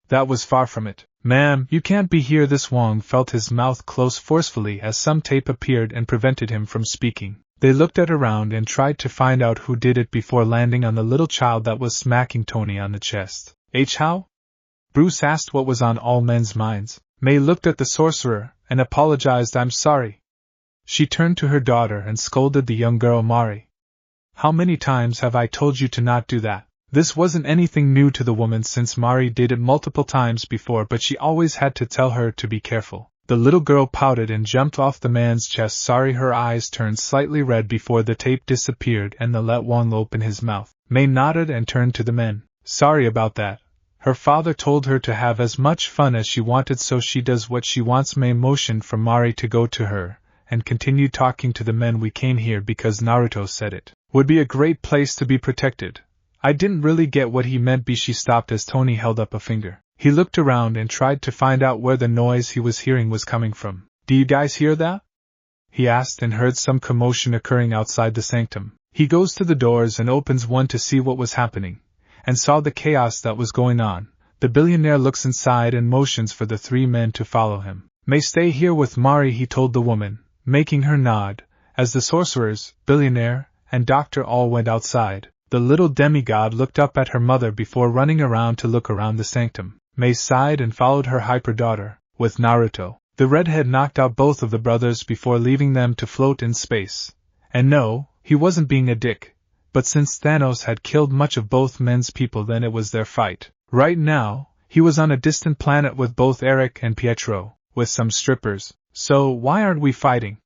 Speaker 1: That was far from it. Ma'am, you can't be here. This Wong felt his mouth close forcefully as some tape appeared and prevented him from speaking. They looked around and tried to find out who did it before landing on the little child that was smacking Tony on the chest. How? Bruce asked what was on all men's minds. May looked at the sorcerer and apologized. I'm sorry. She turned to her daughter and scolded the young girl. Mari, how many times have I told you to not do that? This wasn't anything new to the woman, since Mari did it multiple times before, but she always had to tell her to be careful. The little girl pouted and jumped off the man's chest. Sorry. Her eyes turned slightly red before the tape disappeared and let Wong open his mouth. May nodded and turned to the men. Sorry about that. Her father told her to have as much fun as she wanted, so she does what she wants. May motioned for Mari to go to her, and continued talking to the men. We came here because Naruto said it would be a great place to be protected. I didn't really get what he meant. She stopped as Tony held up a finger. He looked around and tried to find out where the noise he was hearing was coming from. Do you guys hear that? He asked, and heard some commotion occurring outside the sanctum. He goes to the doors and opens one to see what was happening, and saw the chaos that was going on. The billionaire looks inside and motions for the 3 men to follow him. May stay here with Mari, he told the woman, making her nod, as the sorcerers, billionaire, and doctor all went outside. The little demigod looked up at her mother before running around to look around the sanctum. May sighed and followed her hyper daughter, with Naruto. The redhead knocked out both of the brothers before leaving them to float in space. And no, he wasn't being a dick. But since Thanos had killed much of both men's people, then it was their fight. Right now, he was on a distant planet with both Eric and Pietro, with some strippers. So why aren't we fighting?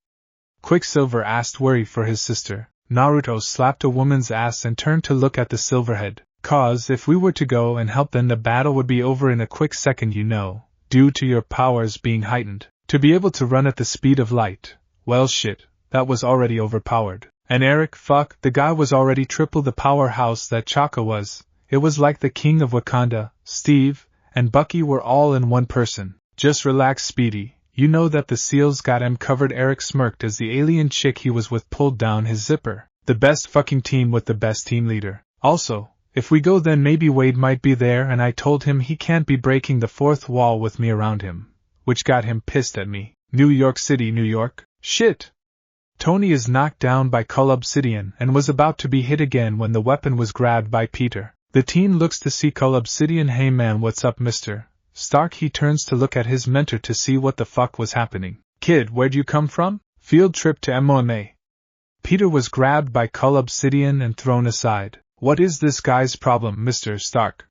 Speaker 1: Quicksilver asked, worry for his sister. Naruto slapped a woman's ass and turned to look at the Silverhead. "'Cause if we were to go and help, then the battle would be over in a quick second, you know, due to your powers being heightened. To be able to run at the speed of light, well shit, that was already overpowered. And Eric, fuck, the guy was already triple the powerhouse that Chaka was. It was like the king of Wakanda, Steve, and Bucky were all in one person. Just relax, Speedy. You know that the seals got him covered." Eric smirked as the alien chick he was with pulled down his zipper. "The best fucking team with the best team leader. Also, if we go, then maybe Wade might be there, and I told him he can't be breaking the fourth wall with me around him. Which got him pissed at me. New York City, New York? Shit!" Tony is knocked down by Cull Obsidian and was about to be hit again when the weapon was grabbed by Peter. The teen looks to see Cull Obsidian. "Hey man, what's up, Mr. Stark?" He turns to look at his mentor to see what the fuck was happening. "Kid, where'd you come from?" "Field trip to MMA." Peter was grabbed by Cull Obsidian and thrown aside. "What is this guy's problem, Mr. Stark?"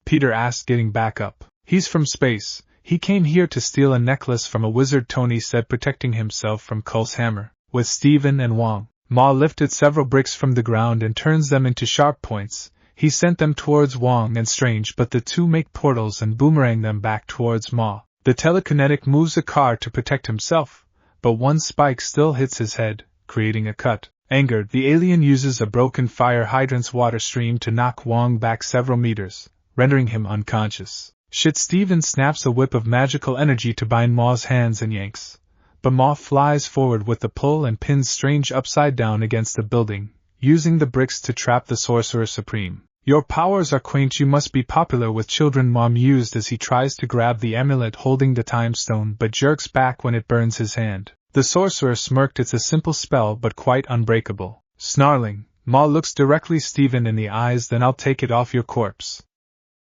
Speaker 1: Peter asked, getting back up. "He's from space. He came here to steal a necklace from a wizard," Tony said, protecting himself from Cull's hammer. With Steven and Wong, Ma lifted several bricks from the ground and turns them into sharp points. He sent them towards Wong and Strange, but the two make portals and boomerang them back towards Ma. The telekinetic moves a car to protect himself, but one spike still hits his head, creating a cut. Angered, the alien uses a broken fire hydrant's water stream to knock Wong back several meters, rendering him unconscious. Shit, Steven snaps a whip of magical energy to bind Ma's hands and yanks. But Ma flies forward with the pull and pins Strange upside down against the building, using the bricks to trap the Sorcerer Supreme. "Your powers are quaint, you must be popular with children," Ma mused as he tries to grab the amulet holding the time stone but jerks back when it burns his hand. The sorcerer smirked. "It's a simple spell but quite unbreakable." Snarling, Ma looks directly Steven in the eyes. "Then I'll take it off your corpse,"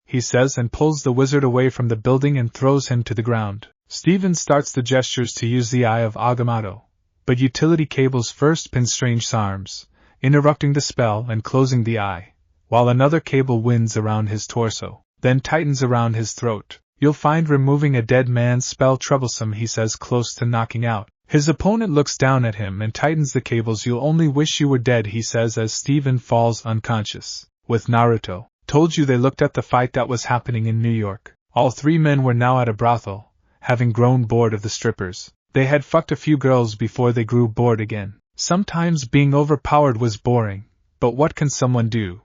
Speaker 1: he says, and pulls the wizard away from the building and throws him to the ground. Steven starts the gestures to use the Eye of Agamotto, but utility cables first pin Strange's arms, interrupting the spell and closing the eye, while another cable winds around his torso, then tightens around his throat. "You'll find removing a dead man's spell troublesome," he says, close to knocking out. His opponent looks down at him and tightens the cables. "You'll only wish you were dead," he says as Steven falls unconscious. With Naruto. "Told you they looked at the fight that was happening in New York." All three men were now at a brothel, having grown bored of the strippers. They had fucked a few girls before they grew bored again. Sometimes being overpowered was boring, but what can someone do?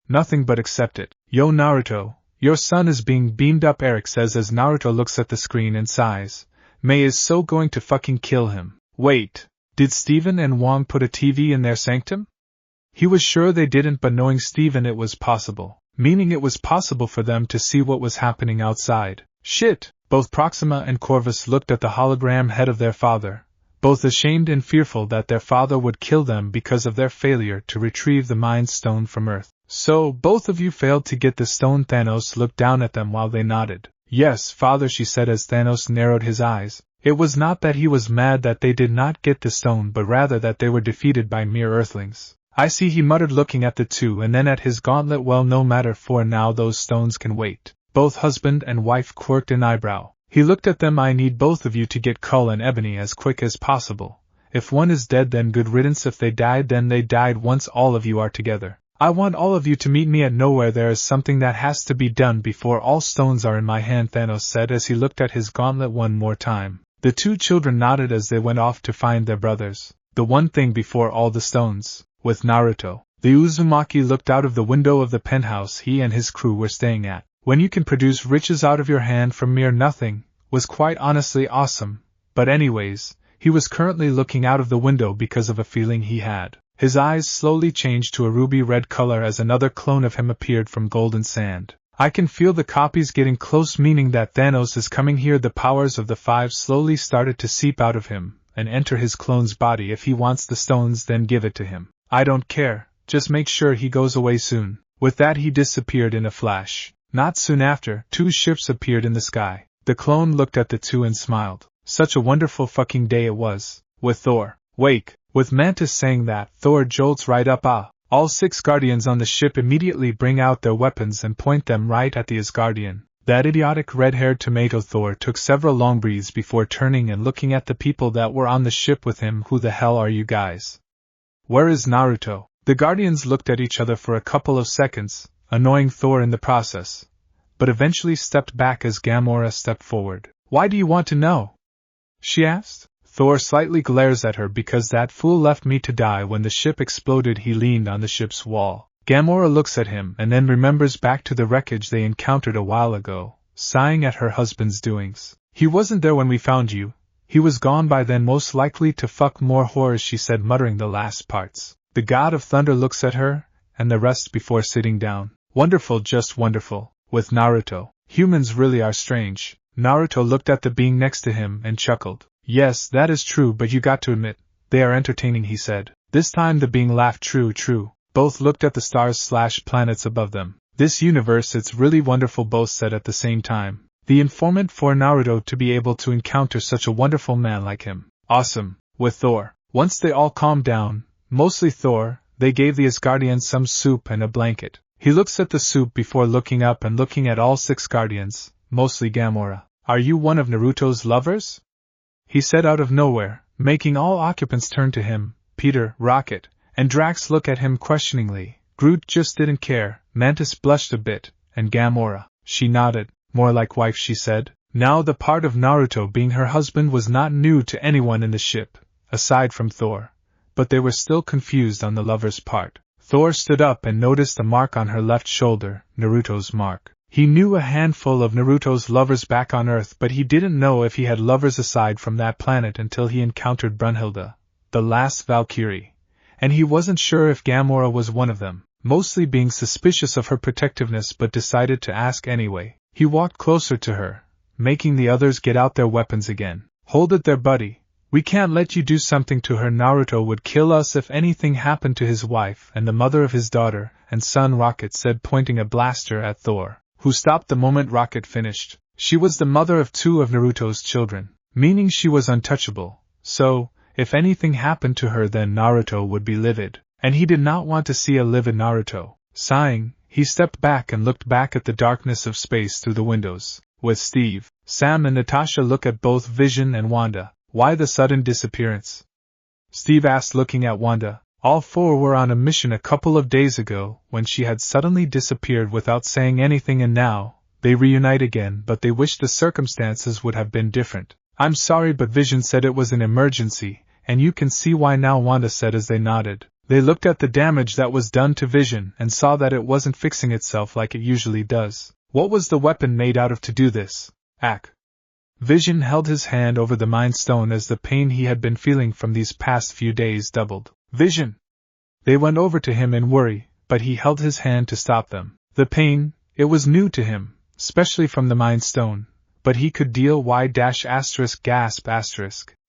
Speaker 1: Nothing but accept it. "Yo Naruto, your son is being beamed up," Eric says as Naruto looks at the screen and sighs. "May is so going to fucking kill him." Wait, did Steven and Wong put a TV in their sanctum? He was sure they didn't, but knowing Steven, it was possible. Meaning it was possible for them to see what was happening outside. Shit! Both Proxima and Corvus looked at the hologram head of their father, both ashamed and fearful that their father would kill them because of their failure to retrieve the Mind Stone from Earth. "So, both of you failed to get the stone?" Thanos looked down at them while they nodded. "Yes, father," she said as Thanos narrowed his eyes. It was not that he was mad that they did not get the stone, but rather that they were defeated by mere earthlings. "I see," he muttered, looking at the two and then at his gauntlet. "Well, no matter, for now those stones can wait." Both husband and wife quirked an eyebrow. He looked at them. "I need both of you to get Cull and Ebony as quick as possible. If one is dead, then good riddance. If they died, then they died. Once all of you are together, I want all of you to meet me at Nowhere. There is something that has to be done before all stones are in my hand," Thanos said as he looked at his gauntlet one more time. The two children nodded as they went off to find their brothers. The one thing before all the stones. With Naruto, the Uzumaki looked out of the window of the penthouse he and his crew were staying at. "When you can produce riches out of your hand from mere nothing, was quite honestly awesome. But anyways, he was currently looking out of the window because of a feeling he had. His eyes slowly changed to a ruby-red color as another clone of him appeared from golden sand. "I can feel the copies getting close, meaning that Thanos is coming here." The powers of the five slowly started to seep out of him and enter his clone's body. "If he wants the stones, then give it to him. I don't care, just make sure he goes away soon." With that, he disappeared in a flash. Not soon after, two ships appeared in the sky. The clone looked at the two and smiled. Such a wonderful fucking day it was. With Thor. Wake. With Mantis saying that, Thor jolts right up. All 6 Guardians on the ship immediately bring out their weapons and point them right at the Asgardian. That idiotic red-haired tomato. Thor took several long breaths before turning and looking at the people that were on the ship with him. Who the hell are you guys? Where is Naruto? The Guardians looked at each other for a couple of seconds, annoying Thor in the process, but eventually stepped back as Gamora stepped forward. Why do you want to know? She asked. Thor slightly glares at her. Because that fool left me to die when the ship exploded. He leaned on the ship's wall. Gamora looks at him and then remembers back to the wreckage they encountered a while ago, sighing at her husband's doings. He wasn't there when we found you. He was gone by then, most likely to fuck more whores, she said, muttering the last parts. The God of Thunder looks at her, and the rest before sitting down. Wonderful, just wonderful. With Naruto. Humans really are strange. Naruto looked at the being next to him and chuckled. Yes, that is true, but you got to admit, they are entertaining, he said. This time the being laughed. True. Both looked at the stars/planets above them. This universe, it's really wonderful, both said at the same time. The informant for Naruto to be able to encounter such a wonderful man like him. Awesome. With Thor. Once they all calmed down, mostly Thor, they gave the Asgardians some soup and a blanket. He looks at the soup before looking up and looking at all 6 Guardians, mostly Gamora. Are you one of Naruto's lovers? He said out of nowhere, making all occupants turn to him. Peter, Rocket, and Drax look at him questioningly. Groot just didn't care. Mantis blushed a bit, and Gamora. She nodded. More like wife, she said. Now the part of Naruto being her husband was not new to anyone in the ship, aside from Thor, but they were still confused on the lover's part. Thor stood up and noticed a mark on her left shoulder, Naruto's mark. He knew a handful of Naruto's lovers back on Earth, but he didn't know if he had lovers aside from that planet until he encountered Brunhilde, the last Valkyrie, and he wasn't sure if Gamora was one of them, mostly being suspicious of her protectiveness, but decided to ask anyway. He walked closer to her, making the others get out their weapons again. Hold it there, buddy. We can't let you do something to her. Naruto would kill us if anything happened to his wife and the mother of his daughter and son, Rocket said, pointing a blaster at Thor, who stopped the moment Rocket finished. She was the mother of 2 of Naruto's children, meaning she was untouchable, so, if anything happened to her then Naruto would be livid, and he did not want to see a livid Naruto. Sighing, he stepped back and looked back at the darkness of space through the windows. With Steve, Sam and Natasha look at both Vision and Wanda. Why the sudden disappearance? Steve asked, looking at Wanda. All 4 were on a mission a couple of days ago when she had suddenly disappeared without saying anything, and now they reunite again, but they wish the circumstances would have been different. I'm sorry, but Vision said it was an emergency, and you can see why now, Wanda said as they nodded. They looked at the damage that was done to Vision and saw that it wasn't fixing itself like it usually does. What was the weapon made out of to do this? Vision held his hand over the Mind Stone as the pain he had been feeling from these past few days doubled. Vision! They went over to him in worry, but he held his hand to stop them. The pain, it was new to him, especially from the Mind Stone, but he could deal gasp.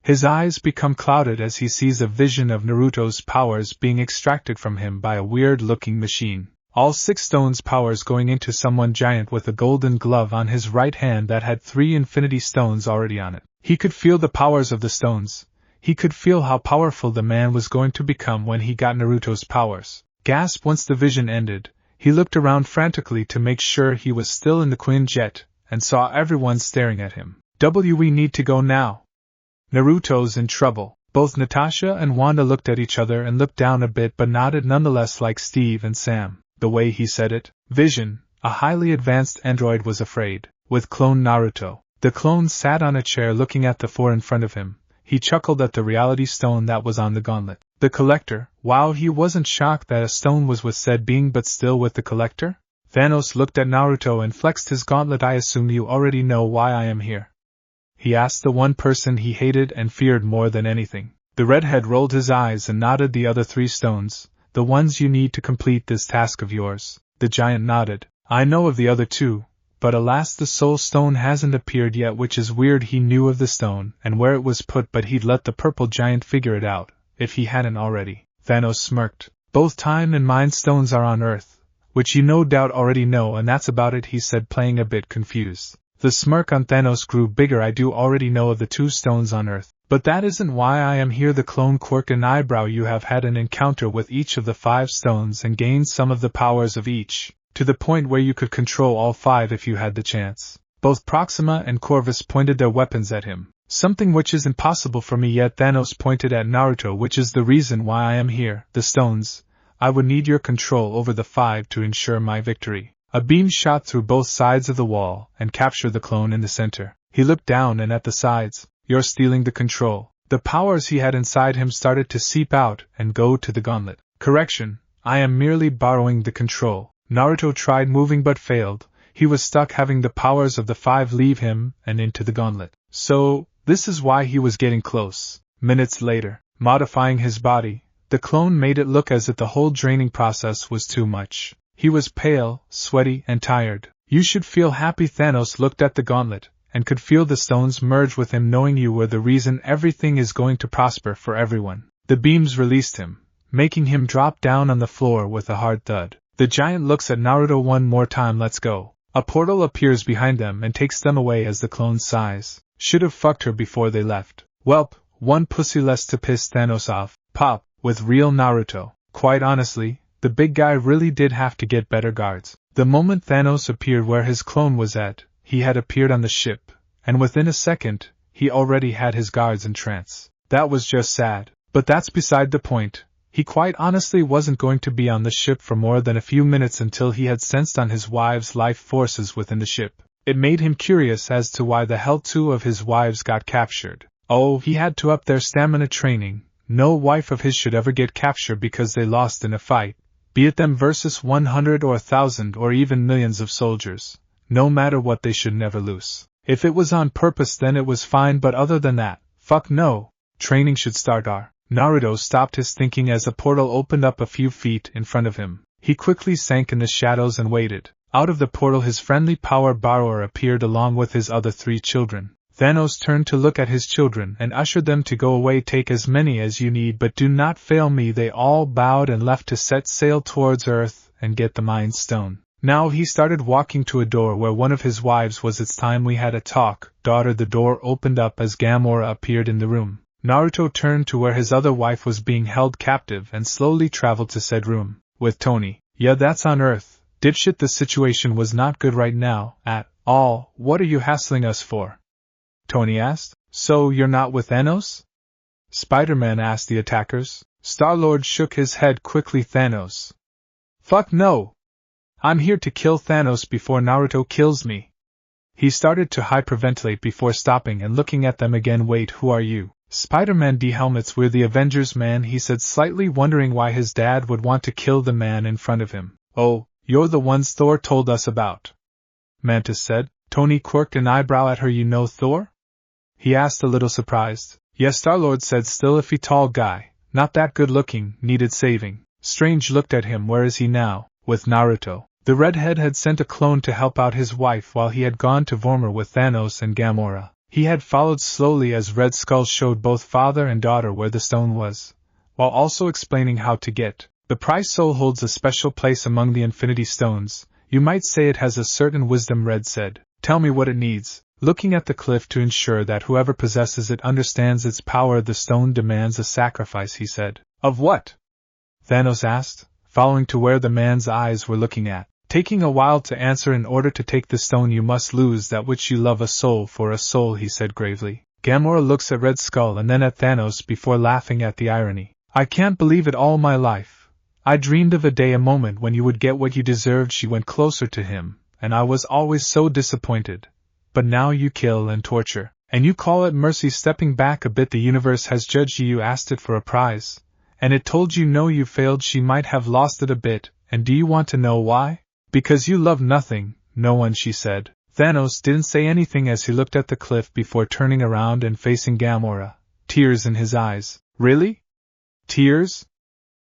Speaker 1: His eyes become clouded as he sees a vision of Naruto's powers being extracted from him by a weird-looking machine. All 6 stones' powers going into someone giant with a golden glove on his right hand that had 3 infinity stones already on it. He could feel the powers of the stones. He could feel how powerful the man was going to become when he got Naruto's powers. Gasp! Once the vision ended, he looked around frantically to make sure he was still in the Quinjet, and saw everyone staring at him. We need to go now. Naruto's in trouble. Both Natasha and Wanda looked at each other and looked down a bit but nodded nonetheless, like Steve and Sam. The way he said it, Vision, a highly advanced android, was afraid. With clone Naruto. The clone sat on a chair looking at the 4 in front of him. He chuckled at the reality stone that was on the gauntlet. The collector. Wow, he wasn't shocked that a stone was with said being, but still with the collector? Thanos looked at Naruto and flexed his gauntlet. I assume you already know why I am here. He asked the one person he hated and feared more than anything. The redhead rolled his eyes and nodded. The other 3 stones, the ones you need to complete this task of yours. The giant nodded. I know of the other 2, but alas, the soul stone hasn't appeared yet, which is weird. He knew of the stone and where it was put, but he'd let the purple giant figure it out, if he hadn't already. Thanos smirked. Both time and mind stones are on Earth, which you no doubt already know, and that's about it, he said, playing a bit confused. The smirk on Thanos grew bigger. I do already know of the 2 stones on Earth, but that isn't why I am here. The clone quirked an eyebrow. You have had an encounter with each of the 5 stones and gained some of the powers of each, to the point where you could control all 5 if you had the chance. Both Proxima and Corvus pointed their weapons at him. Something which is impossible for me, yet Thanos pointed at Naruto, which is the reason why I am here. The stones. I would need your control over the 5 to ensure my victory. A beam shot through both sides of the wall and captured the clone in the center. He looked down and at the sides. You're stealing the control. The powers he had inside him started to seep out and go to the gauntlet. Correction, I am merely borrowing the control. Naruto tried moving but failed. He was stuck, having the powers of the 5 leave him and into the gauntlet. So, this is why he was getting close. Minutes later, modifying his body, the clone made it look as if the whole draining process was too much. He was pale, sweaty, and tired. You should feel happy. Thanos looked at the gauntlet, and could feel the stones merge with him, knowing you were the reason everything is going to prosper for everyone. The beams released him, making him drop down on the floor with a hard thud. The giant looks at Naruto one more time. Let's go. A portal appears behind them and takes them away as the clone sighs. Should have fucked her before they left. Welp, one pussy less to piss Thanos off. Pop, with real Naruto. Quite honestly, the big guy really did have to get better guards. The moment Thanos appeared where his clone was at, he had appeared on the ship, and within a second, he already had his guards in trance. That was just sad, but that's beside the point. He quite honestly wasn't going to be on the ship for more than a few minutes until he had sensed on his wife's life forces within the ship. It made him curious as to why the hell 2 of his wives got captured. Oh, he had to up their stamina training. No wife of his should ever get captured because they lost in a fight, be it them versus 100 or 1,000 or even millions of soldiers. No matter what, they should never lose. If it was on purpose, then it was fine, but other than that, fuck no. Training should start. Naruto stopped his thinking as a portal opened up a few feet in front of him. He quickly sank in the shadows and waited. Out of the portal his friendly power borrower appeared along with his other 3 children. Thanos turned to look at his children and ushered them to go away. Take as many as you need, but do not fail me. They all bowed and left to set sail towards Earth and get the Mind Stone. Now he started walking to a door where one of his wives was. It's time we had a talk, daughter. The door opened up as Gamora appeared in the room. Naruto turned to where his other wife was being held captive and slowly traveled to said room. With Tony. Yeah, that's on Earth. Dipshit, the situation was not good right now, at all. What are you hassling us for? Tony asked. So you're not with Thanos? Spider-Man asked the attackers. Star-Lord shook his head quickly. Thanos. Fuck no! I'm here to kill Thanos before Naruto kills me. He started to hyperventilate before stopping and looking at them again. Wait, who are you? Spider-Man helmets. We're the Avengers, man, he said, slightly wondering why his dad would want to kill the man in front of him. Oh, you're the ones Thor told us about, Mantis said. Tony quirked an eyebrow at her. You know Thor? He asked, a little surprised. Yes, Star-Lord said, still iffy tall guy, not that good looking, needed saving. Strange looked at him. Where is he now? With Naruto. The redhead had sent a clone to help out his wife while he had gone to Vormir with Thanos and Gamora. He had followed slowly as Red Skull showed both father and daughter where the stone was, while also explaining how to get. The prize soul holds a special place among the Infinity Stones. You might say it has a certain wisdom, Red said. Tell me what it needs. Looking at the cliff to ensure that whoever possesses it understands its power. The stone demands a sacrifice, he said. Of what? Thanos asked, following to where the man's eyes were looking at. Taking a while to answer. In order to take the stone you must lose that which you love. A soul for a soul, he said gravely. Gamora looks at Red Skull and then at Thanos before laughing at the irony. I can't believe it. All my life I dreamed of a day, a moment when you would get what you deserved. She went closer to him, and I was always so disappointed. But now you kill and torture, and you call it mercy. Stepping back a bit, the universe has judged you. You asked it for a prize, and it told you no, you failed. She might have lost it a bit, and do you want to know why? Because you love nothing, no one, she said. Thanos didn't say anything as he looked at the cliff before turning around and facing Gamora, tears in his eyes. Really? Tears?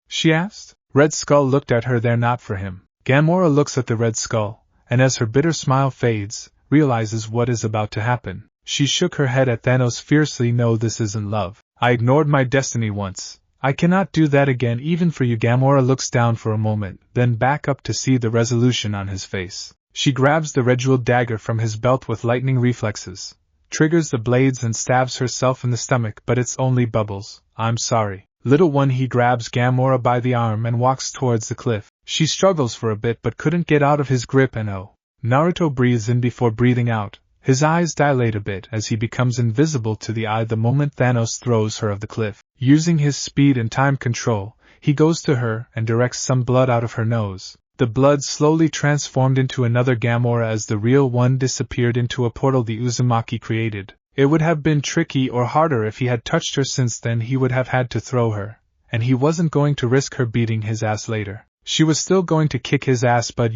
Speaker 1: She asked. Red Skull looked at her. They're not for him. Gamora looks at the Red Skull, and as her bitter smile fades, realizes what is about to happen. She shook her head at Thanos fiercely. No, this isn't love. I ignored my destiny once. I cannot do that again, even for you. Gamora looks down for a moment, then back up to see the resolution on his face. She grabs the red jeweled dagger from his belt with lightning reflexes, triggers the blades and stabs herself in the stomach, but it's only bubbles. I'm sorry, little one. He grabs Gamora by the arm and walks towards the cliff. She struggles for a bit but couldn't get out of his grip, and oh. Naruto breathes in before breathing out. His eyes dilate a bit as he becomes invisible to the eye the moment Thanos throws her off the cliff. Using his speed and time control, he goes to her and directs some blood out of her nose. The blood slowly transformed into another Gamora as the real one disappeared into a portal the Uzumaki created. It would have been tricky or harder if he had touched her, since then he would have had to throw her, and he wasn't going to risk her beating his ass later. She was still going to kick his ass, but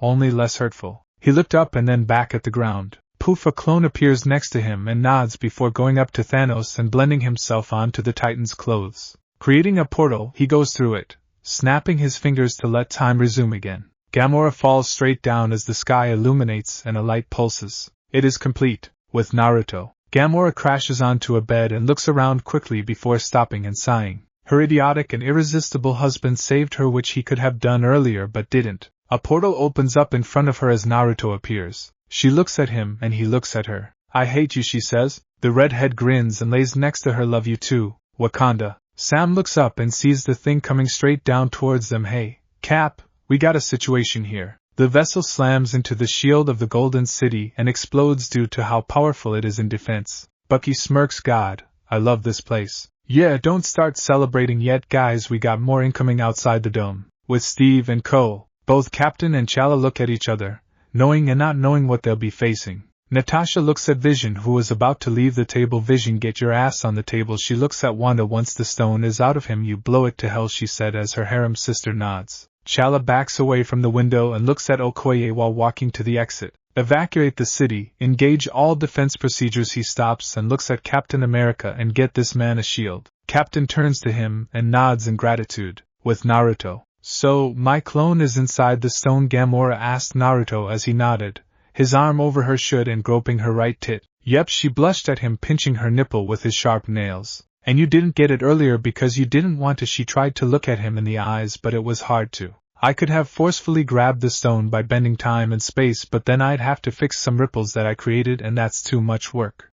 Speaker 1: only less hurtful. He looked up and then back at the ground. Poof, a clone appears next to him and nods before going up to Thanos and blending himself onto the Titan's clothes. Creating a portal, he goes through it, snapping his fingers to let time resume again. Gamora falls straight down as the sky illuminates and a light pulses. It is complete. With Naruto, Gamora crashes onto a bed and looks around quickly before stopping and sighing. Her idiotic and irresistible husband saved her, which he could have done earlier but didn't. A portal opens up in front of her as Naruto appears. She looks at him and he looks at her. I hate you, she says. The redhead grins and lays next to her. Love you too, Wakanda. Sam looks up and sees the thing coming straight down towards them. Hey, Cap, we got a situation here. The vessel slams into the shield of the Golden City and explodes due to how powerful it is in defense. Bucky smirks. God, I love this place. Yeah, don't start celebrating yet, guys. We got more incoming outside the dome. With Steve and Co., both Captain and T'Challa look at each other, knowing and not knowing what they'll be facing. Natasha looks at Vision, who is about to leave the table. Vision, get your ass on the table. She looks at Wanda. Once the stone is out of him, you blow it to hell, she said as her harem sister nods. T'Challa backs away from the window and looks at Okoye while walking to the exit. Evacuate the city, engage all defense procedures. He stops and looks at Captain America and get this man a shield. Captain turns to him and nods in gratitude. With Naruto. So, my clone is inside the stone? Gamora asked Naruto as he nodded, his arm over her shoulder and groping her right tit. Yep, she blushed at him, pinching her nipple with his sharp nails. And you didn't get it earlier because you didn't want to. She tried to look at him in the eyes, but it was hard to. I could have forcefully grabbed the stone by bending time and space, but then I'd have to fix some ripples that I created, and that's too much work.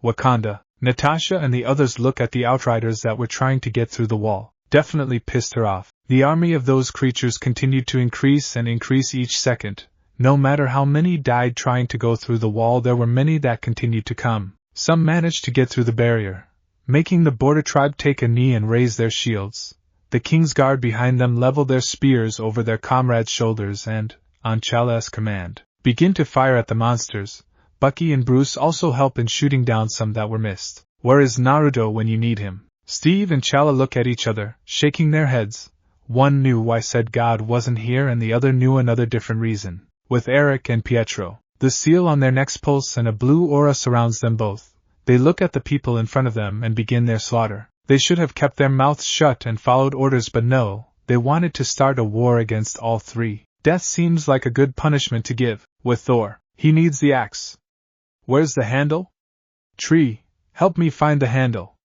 Speaker 1: Wakanda. Natasha and the others look at the Outriders that were trying to get through the wall. Definitely pissed her off. The army of those creatures continued to increase and increase each second. No matter how many died trying to go through the wall, there were many that continued to come. Some managed to get through the barrier, making the border tribe take a knee and raise their shields. The King's Guard behind them level their spears over their comrades' shoulders and, on T'Challa's command, begin to fire at the monsters. Bucky and Bruce also help in shooting down some that were missed. Where is Naruto when you need him? Steve and T'Challa look at each other, shaking their heads. One knew why said God wasn't here and the other knew another different reason. With Eric and Pietro, the seal on their necks pulse and a blue aura surrounds them both. They look at the people in front of them and begin their slaughter. They should have kept their mouths shut and followed orders, but no, they wanted to start a war against all three. Death seems like a good punishment to give. With Thor, he needs the axe. Where's the handle? Tree, help me find the handle.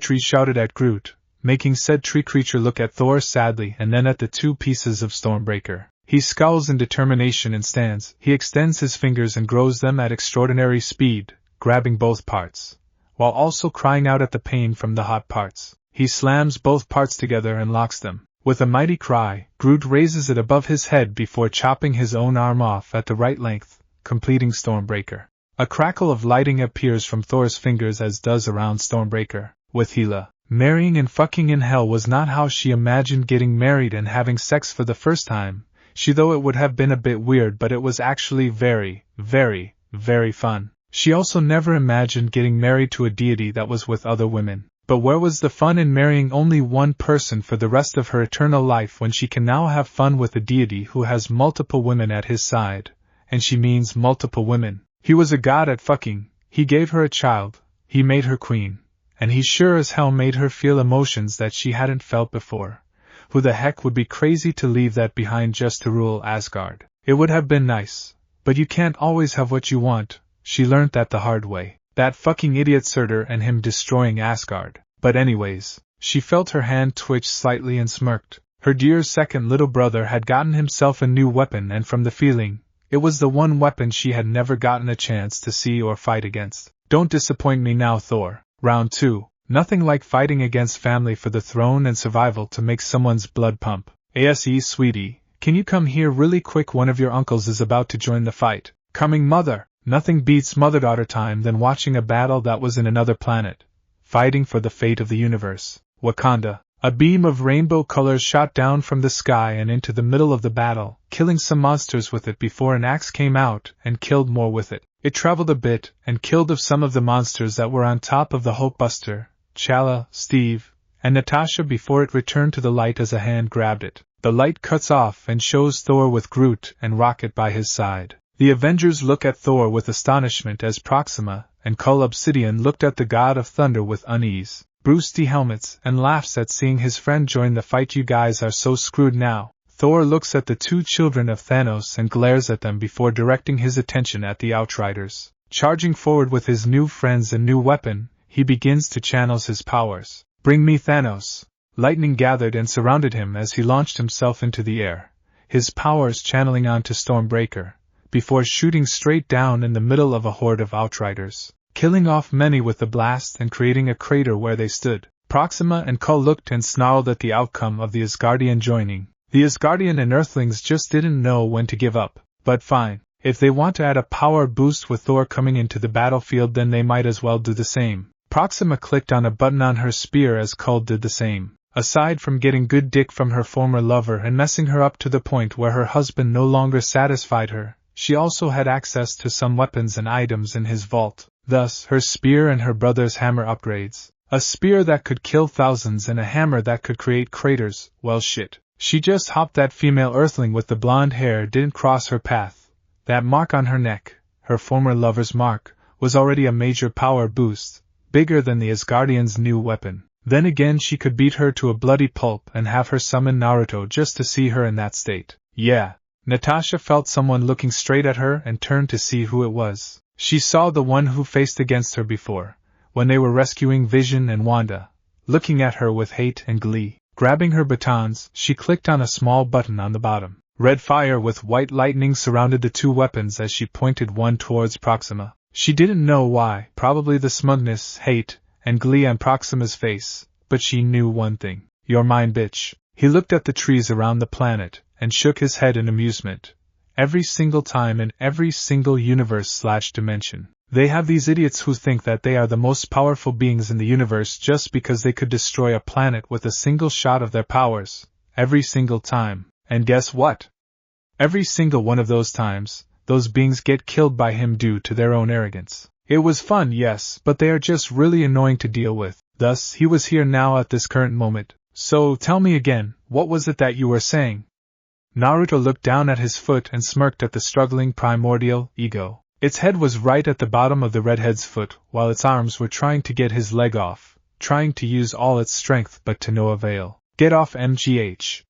Speaker 1: Tree shouted at Groot, making said tree creature look at Thor sadly and then at the two pieces of Stormbreaker. He scowls in determination and stands. He extends his fingers and grows them at extraordinary speed, grabbing both parts, while also crying out at the pain from the hot parts. He slams both parts together and locks them. With a mighty cry, Groot raises it above his head before chopping his own arm off at the right length, completing Stormbreaker. A crackle of lighting appears from Thor's fingers as does around Stormbreaker. With Hela, marrying and fucking in hell was not how she imagined getting married and having sex for the first time. Though it would have been a bit weird, but it was actually very, very, very fun. She also never imagined getting married to a deity that was with other women. But where was the fun in marrying only one person for the rest of her eternal life when she can now have fun with a deity who has multiple women at his side? And she means multiple women. He was a god at fucking. He gave her a child. He made her queen. And he sure as hell made her feel emotions that she hadn't felt before. Who the heck would be crazy to leave that behind just to rule Asgard? It would have been nice. But you can't always have what you want. She learnt that the hard way. That fucking idiot Surtur and him destroying Asgard. But anyways, she felt her hand twitch slightly and smirked. Her dear second little brother had gotten himself a new weapon, and from the feeling, it was the one weapon she had never gotten a chance to see or fight against. Don't disappoint me now, Thor. Round 2. Nothing like fighting against family for the throne and survival to make someone's blood pump. ASE, sweetie, can you come here really quick? One of your uncles is about to join the fight. Coming, mother. Nothing beats mother-daughter time than watching a battle that was in another planet, fighting for the fate of the universe. Wakanda. A beam of rainbow colors shot down from the sky and into the middle of the battle, killing some monsters with it before an axe came out and killed more with it. It traveled a bit and killed of some of the monsters that were on top of the Hope Buster, Chala, Steve, and Natasha before it returned to the light as a hand grabbed it. The light cuts off and shows Thor with Groot and Rocket by his side. The Avengers look at Thor with astonishment as Proxima and Cull Obsidian looked at the God of Thunder with unease. Bruce de-helmets and laughs at seeing his friend join the fight. You guys are so screwed now. Thor looks at the two children of Thanos and glares at them before directing his attention at the Outriders. Charging forward with his new friends and new weapon, he begins to channel his powers. Bring me Thanos. Lightning gathered and surrounded him as he launched himself into the air, his powers channeling onto Stormbreaker, before shooting straight down in the middle of a horde of Outriders, killing off many with the blast and creating a crater where they stood. Proxima and Cull looked and snarled at the outcome of the Asgardian joining. The Asgardian and Earthlings just didn't know when to give up, but fine. If they want to add a power boost with Thor coming into the battlefield, then they might as well do the same. Proxima clicked on a button on her spear as Cull did the same. Aside from getting good dick from her former lover and messing her up to the point where her husband no longer satisfied her, she also had access to some weapons and items in his vault. Thus, her spear and her brother's hammer upgrades. A spear that could kill thousands and a hammer that could create craters. Well shit. She just hopped that female Earthling with the blonde hair didn't cross her path. That mark on her neck, her former lover's mark, was already a major power boost, bigger than the Asgardian's new weapon. Then again, she could beat her to a bloody pulp and have her summon Naruto just to see her in that state. Yeah. Natasha felt someone looking straight at her and turned to see who it was. She saw the one who faced against her before, when they were rescuing Vision and Wanda, looking at her with hate and glee. Grabbing her batons, she clicked on a small button on the bottom. Red fire with white lightning surrounded the two weapons as she pointed one towards Proxima. She didn't know why, probably the smugness, hate, and glee on Proxima's face, but she knew one thing. You're mine, bitch. He looked at the trees around the planet and shook his head in amusement. Every single time in every single universe/dimension, they have these idiots who think that they are the most powerful beings in the universe just because they could destroy a planet with a single shot of their powers, every single time. And guess what? Every single one of those times, those beings get killed by him due to their own arrogance. It was fun, yes, but they are just really annoying to deal with. Thus, he was here now at this current moment. So, tell me again, what was it that you were saying? Naruto looked down at his foot and smirked at the struggling primordial ego. Its head was right at the bottom of the redhead's foot, while its arms were trying to get his leg off, trying to use all its strength but to no avail. Get off, MGH.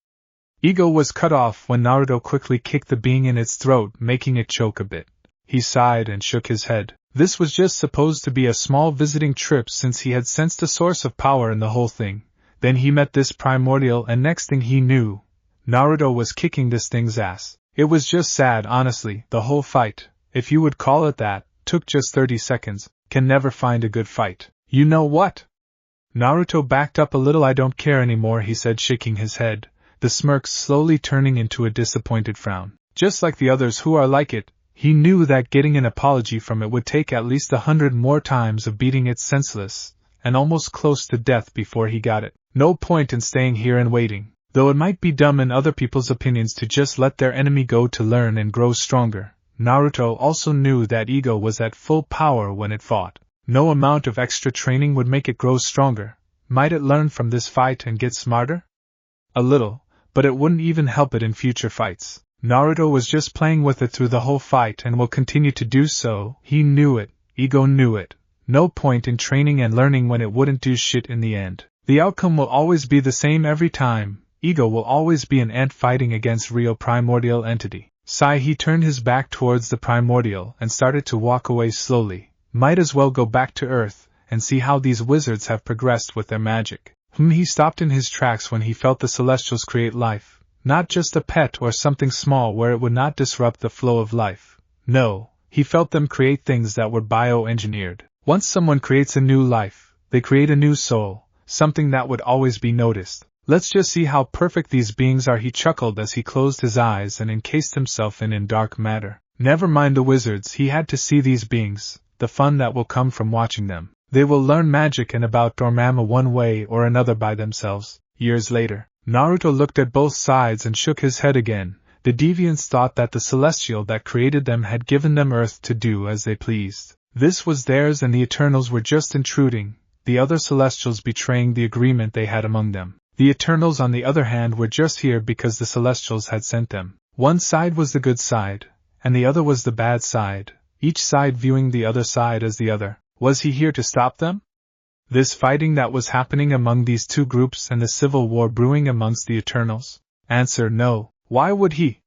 Speaker 1: Ego was cut off when Naruto quickly kicked the being in its throat, making it choke a bit. He sighed and shook his head. This was just supposed to be a small visiting trip since he had sensed a source of power in the whole thing. Then he met this primordial and next thing he knew, Naruto was kicking this thing's ass. It was just sad, honestly. The whole fight, if you would call it that, took just 30 seconds. Can never find a good fight. You know what? Naruto backed up a little. I don't care anymore, he said, shaking his head, the smirk slowly turning into a disappointed frown. Just like the others who are like it, he knew that getting an apology from it would take at least 100 more times of beating it senseless and almost close to death before he got it. No point in staying here and waiting. Though it might be dumb in other people's opinions to just let their enemy go to learn and grow stronger, Naruto also knew that ego was at full power when it fought. No amount of extra training would make it grow stronger. Might it learn from this fight and get smarter? A little, but it wouldn't even help it in future fights. Naruto was just playing with it through the whole fight and will continue to do so. He knew it. Ego knew it. No point in training and learning when it wouldn't do shit in the end. The outcome will always be the same every time. Ego will always be an ant fighting against real primordial entity. Sigh, he turned his back towards the primordial and started to walk away slowly. Might as well go back to Earth and see how these wizards have progressed with their magic. He stopped in his tracks when he felt the Celestials create life, not just a pet or something small where it would not disrupt the flow of life. No, he felt them create things that were bioengineered. Once someone creates a new life, they create a new soul, something that would always be noticed. Let's just see how perfect these beings are, he chuckled as he closed his eyes and encased himself in dark matter. Never mind the wizards, he had to see these beings, the fun that will come from watching them. They will learn magic and about Dormammu one way or another by themselves. Years later, Naruto looked at both sides and shook his head again. The deviants thought that the celestial that created them had given them Earth to do as they pleased. This was theirs and the Eternals were just intruding, the other celestials betraying the agreement they had among them. The Eternals, on the other hand, were just here because the celestials had sent them. One side was the good side, and the other was the bad side, each side viewing the other side as the other. Was he here to stop them? This fighting that was happening among these two groups and the civil war brewing amongst the Eternals? Answer: no. Why would he?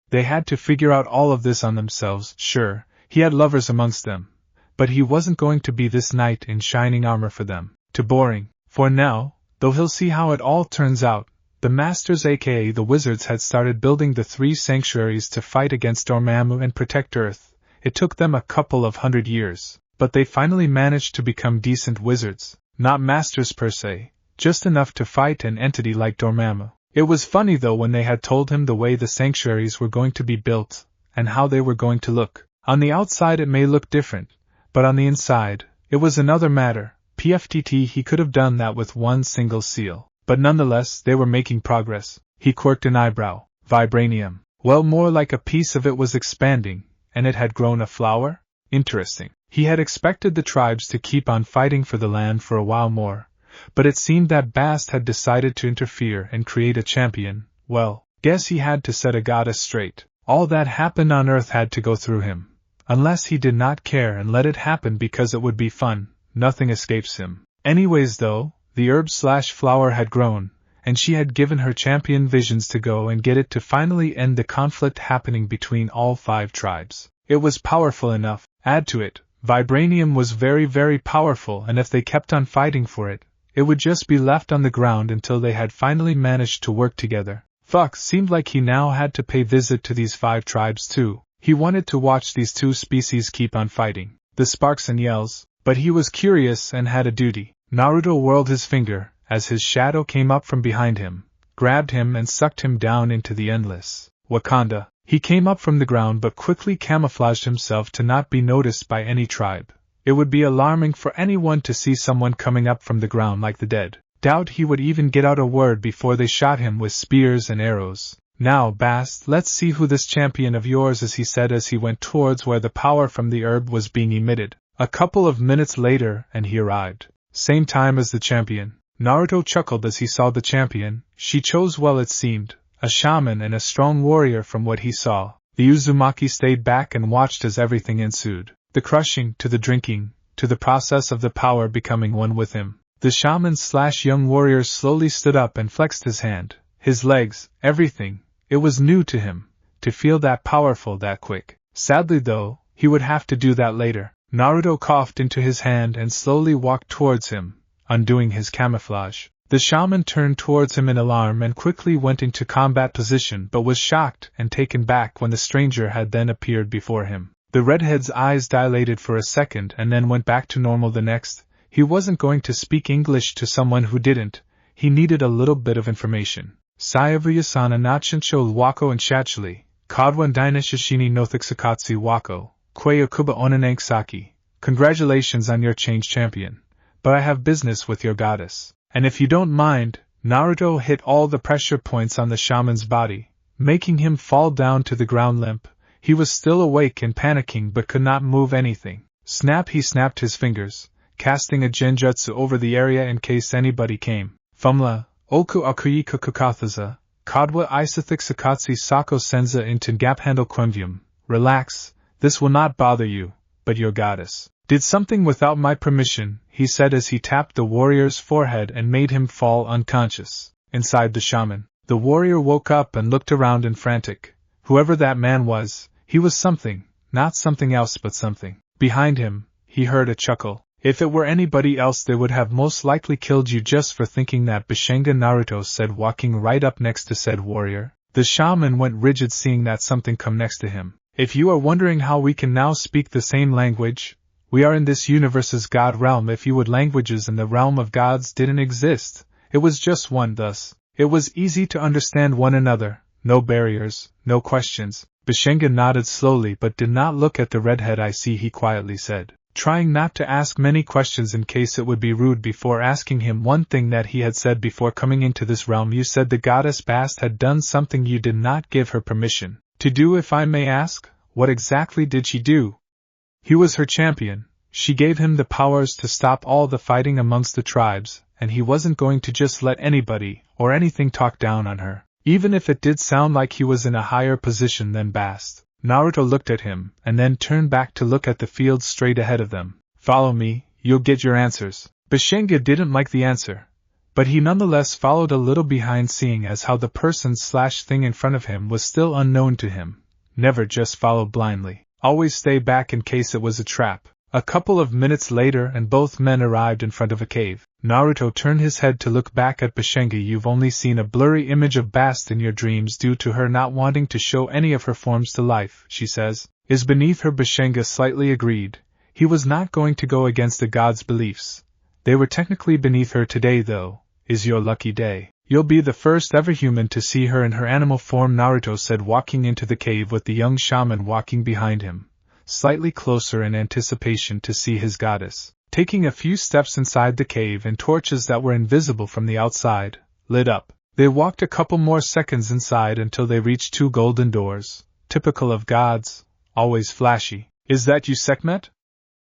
Speaker 1: They had to figure out all of this on themselves. Sure, he had lovers amongst them, but he wasn't going to be this knight in shining armor for them. Too boring. For now, though he'll see how it all turns out, the Masters aka the Wizards had started building the 3 sanctuaries to fight against Dormammu and protect Earth. It took them a couple of 100 years. But they finally managed to become decent wizards, not masters per se, just enough to fight an entity like Dormammu. It was funny though when they had told him the way the sanctuaries were going to be built, and how they were going to look. On the outside it may look different, but on the inside, it was another matter. PFTT, he could have done that with one single seal. But nonetheless, they were making progress. He quirked an eyebrow. Vibranium. Well, more like a piece of it was expanding, and it had grown a flower? Interesting. He had expected the tribes to keep on fighting for the land for a while more, but it seemed that Bast had decided to interfere and create a champion. Well, guess he had to set a goddess straight. All that happened on Earth had to go through him. Unless he did not care and let it happen because it would be fun, nothing escapes him. Anyways though, the herb/flower had grown, and she had given her champion visions to go and get it to finally end the conflict happening between all 5 tribes. It was powerful enough. Add to it, Vibranium was very, very powerful, and if they kept on fighting for it, it would just be left on the ground until they had finally managed to work together. Fuck, seemed like he now had to pay visit to these 5 tribes too. He wanted to watch these 2 species keep on fighting, the sparks and yells, but he was curious and had a duty. Naruto whirled his finger, as his shadow came up from behind him, grabbed him and sucked him down into the endless Wakanda. He came up from the ground but quickly camouflaged himself to not be noticed by any tribe. It would be alarming for anyone to see someone coming up from the ground like the dead. Doubt he would even get out a word before they shot him with spears and arrows. Now, Bast, let's see who this champion of yours is, he said as he went towards where the power from the herb was being emitted. A couple of minutes later, and he arrived. Same time as the champion. Naruto chuckled as he saw the champion. She chose well, it seemed. A shaman and a strong warrior from what he saw. The Uzumaki stayed back and watched as everything ensued. The crushing, to the drinking, to the process of the power becoming one with him. The shaman/young warrior slowly stood up and flexed his hand, his legs, everything. It was new to him, to feel that powerful that quick. Sadly though, he would have to do that later. Naruto coughed into his hand and slowly walked towards him, undoing his camouflage. The shaman turned towards him in alarm and quickly went into combat position but was shocked and taken back when the stranger had then appeared before him. The redhead's eyes dilated for a second and then went back to normal the next. He wasn't going to speak English to someone who didn't. He needed a little bit of information. Sayavuyasana nachincho wako and shachili, kadwan dinashishini nothixakatsi wako, kweyokuba onanengsaki. Congratulations on your change, champion. But I have business with your goddess. And if you don't mind, Naruto hit all the pressure points on the shaman's body, making him fall down to the ground limp. He was still awake and panicking but could not move anything. Snap! He snapped his fingers, casting a genjutsu over the area in case anybody came. Fumla, oku akuyi kukukathaza, kadwa isathixakatsi sako senza into gaphandle quenvium. Relax, this will not bother you, but your goddess did something without my permission, he said as he tapped the warrior's forehead and made him fall unconscious. Inside the shaman, the warrior woke up and looked around in frantic. Whoever that man was, he was something, not something else but something. Behind him, he heard a chuckle. If it were anybody else they would have most likely killed you just for thinking that, Bishenga Naruto said, walking right up next to said warrior. The shaman went rigid seeing that something come next to him. If you are wondering how we can now speak the same language, we are in this universe's God realm. If you would, languages in the realm of gods didn't exist. It was just one, thus it was easy to understand one another. No barriers, no questions. Bishenga nodded slowly but did not look at the redhead. I see, he quietly said, trying not to ask many questions in case it would be rude, before asking him one thing that he had said before coming into this realm. You said the goddess Bast had done something you did not give her permission to do. If I may ask, what exactly did she do? He was her champion. She gave him the powers to stop all the fighting amongst the tribes, and he wasn't going to just let anybody or anything talk down on her, even if it did sound like he was in a higher position than Bast. Naruto looked at him, and then turned back to look at the field straight ahead of them. Follow me, you'll get your answers. Bishenga didn't like the answer, but he nonetheless followed a little behind, seeing as how the person/thing in front of him was still unknown to him. Never just follow blindly. Always stay back in case it was a trap. A couple of minutes later and both men arrived in front of a cave. Naruto turned his head to look back at Bishenga. You've only seen a blurry image of Bast in your dreams due to her not wanting to show any of her forms to life, she says. Is beneath her. Bishenga slightly agreed. He was not going to go against the gods' beliefs. They were technically beneath her. Today, though, is your lucky day. You'll be the first ever human to see her in her animal form, Naruto said, walking into the cave with the young shaman walking behind him, slightly closer in anticipation to see his goddess. Taking a few steps inside the cave, and torches that were invisible from the outside lit up. They walked a couple more seconds inside until they reached two golden doors, typical of gods, always flashy. Is that you, Sekhmet?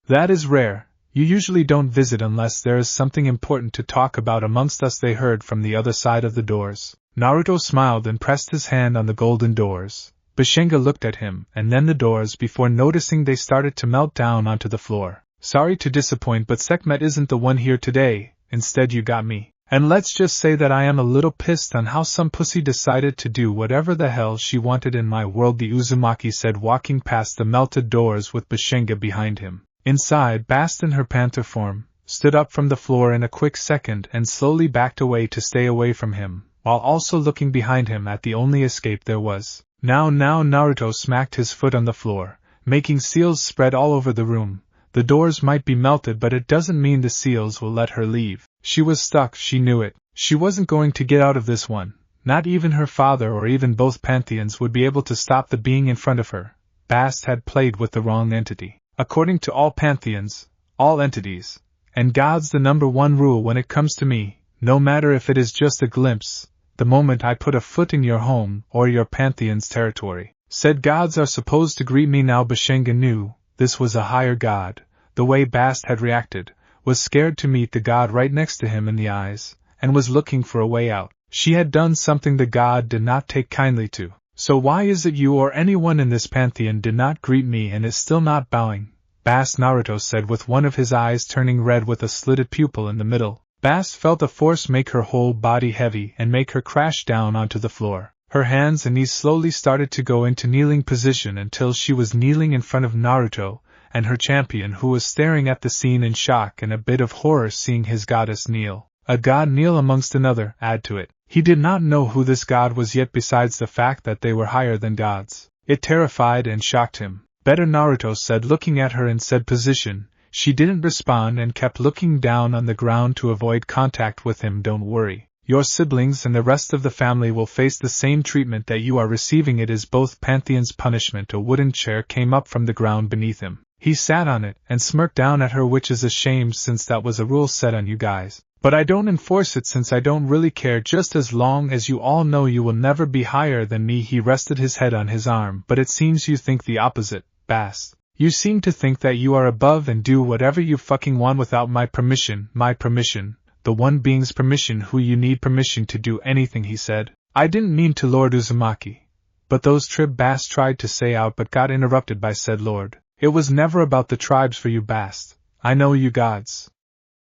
Speaker 1: That is rare. You usually don't visit unless there is something important to talk about amongst us, they heard from the other side of the doors. Naruto smiled and pressed his hand on the golden doors. Bishenga looked at him and then the doors before noticing they started to melt down onto the floor. Sorry to disappoint, but Sekhmet isn't the one here today. Instead you got me. And let's just say that I am a little pissed on how some pussy decided to do whatever the hell she wanted in my world, the Uzumaki said, walking past the melted doors with Bishenga behind him. Inside, Bast in her panther form stood up from the floor in a quick second and slowly backed away to stay away from him, while also looking behind him at the only escape there was. Now Naruto smacked his foot on the floor, making seals spread all over the room. The doors might be melted, but it doesn't mean the seals will let her leave. She was stuck, she knew it. She wasn't going to get out of this one. Not even her father or even both pantheons would be able to stop the being in front of her. Bast had played with the wrong entity. According to all pantheons, all entities, and gods, the number one rule when it comes to me, no matter if it is just a glimpse, the moment I put a foot in your home or your pantheon's territory, said gods are supposed to greet me. Now Bishenga knew this was a higher god. The way Bast had reacted, was scared to meet the god right next to him in the eyes, and was looking for a way out. She had done something the god did not take kindly to. So why is it you or anyone in this pantheon did not greet me and is still not bowing? Bast, Naruto said, with one of his eyes turning red with a slitted pupil in the middle. Bast felt a force make her whole body heavy and make her crash down onto the floor. Her hands and knees slowly started to go into kneeling position until she was kneeling in front of Naruto and her champion, who was staring at the scene in shock and a bit of horror seeing his goddess kneel. A god kneel amongst another, add to it. He did not know who this god was yet, besides the fact that they were higher than gods. It terrified and shocked him. Better, Naruto said, looking at her in said position. She didn't respond and kept looking down on the ground to avoid contact with him. Don't worry. Your siblings and the rest of the family will face the same treatment that you are receiving. It is both pantheons' punishment. A wooden chair came up from the ground beneath him. He sat on it and smirked down at her, which is a shame since that was a rule set on you guys. But I don't enforce it since I don't really care, just as long as you all know you will never be higher than me. He rested his head on his arm. But it seems you think the opposite, Bast. You seem to think that you are above and do whatever you fucking want without my permission, the one being's permission who you need permission to do anything, he said. I didn't mean to, Lord Uzumaki. But those Bast tried to say out but got interrupted by said Lord. It was never about the tribes for you, Bast. I know you gods.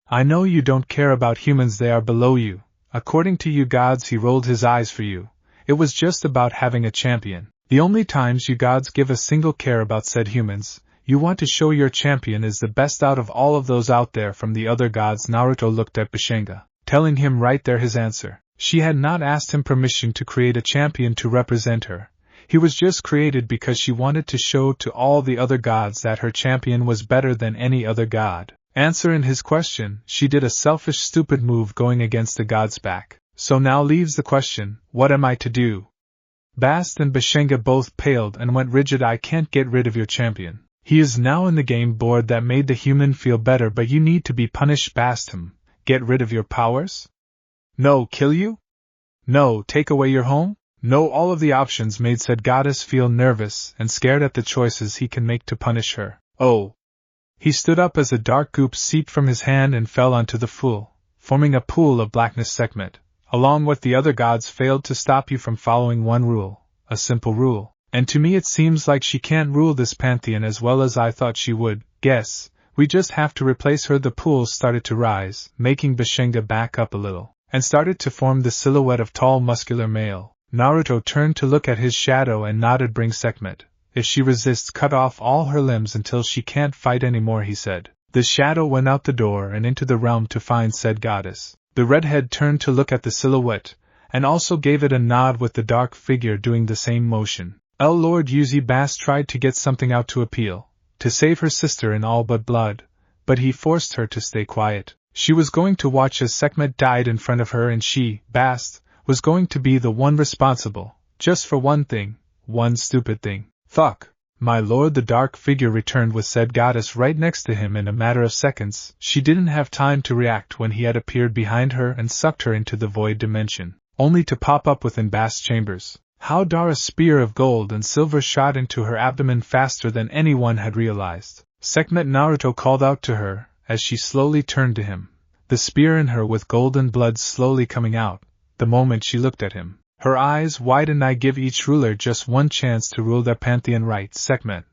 Speaker 1: I know you don't care about humans, they are below you. According to you gods, he rolled his eyes for you. It was just about having a champion. The only times you gods give a single care about said humans, You want to show your champion is the best out of all of those out there from the other gods. Naruto looked at Bishenga, telling him right there his answer. She had not asked him permission to create a champion to represent her. He was just created because she wanted to show to all the other gods that her champion was better than any other god. Answering his question, she did a selfish stupid move going against the god's back. So now leaves the question, what am I to do? Bast and Bishenga both paled and went rigid. I can't get rid of your champion. He is now in the game board that made the human feel better, but you need to be punished. Bast him. Get rid of your powers? No, kill you? No, take away your home? No, all of the options made said goddess feel nervous and scared at the choices he can make to punish her. Oh! He stood up as a dark goop seeped from his hand and fell onto the pool, forming a pool of blackness. Sekhmet, along with the other gods, failed to stop you from following one rule, a simple rule. And to me it seems like she can't rule this pantheon as well as I thought she would. Guess, we just have to replace her. The pool started to rise, making Bishenga back up a little, and started to form the silhouette of tall muscular male. Naruto turned to look at his shadow and nodded. Bring Sekhmet. If she resists, cut off all her limbs until she can't fight anymore, he said. The shadow went out the door and into the realm to find said goddess. The redhead turned to look at the silhouette, and also gave it a nod with the dark figure doing the same motion. Lord Yuzi Bass tried to get something out to appeal, to save her sister in all but blood, but he forced her to stay quiet. She was going to watch as Sekhmet died in front of her, and she, Bast, was going to be the one responsible, just for one thing, one stupid thing. Fuck, my lord, the dark figure returned with said goddess right next to him in a matter of seconds. She didn't have time to react when he had appeared behind her and sucked her into the void dimension, only to pop up within Bast's chambers. How Dara's spear of gold and silver shot into her abdomen faster than anyone had realized. Sekhmet, Naruto called out to her, as she slowly turned to him, the spear in her with golden blood slowly coming out, the moment she looked at him. Her eyes widened. I give each ruler just one chance to rule their pantheon, right, Sekhmet?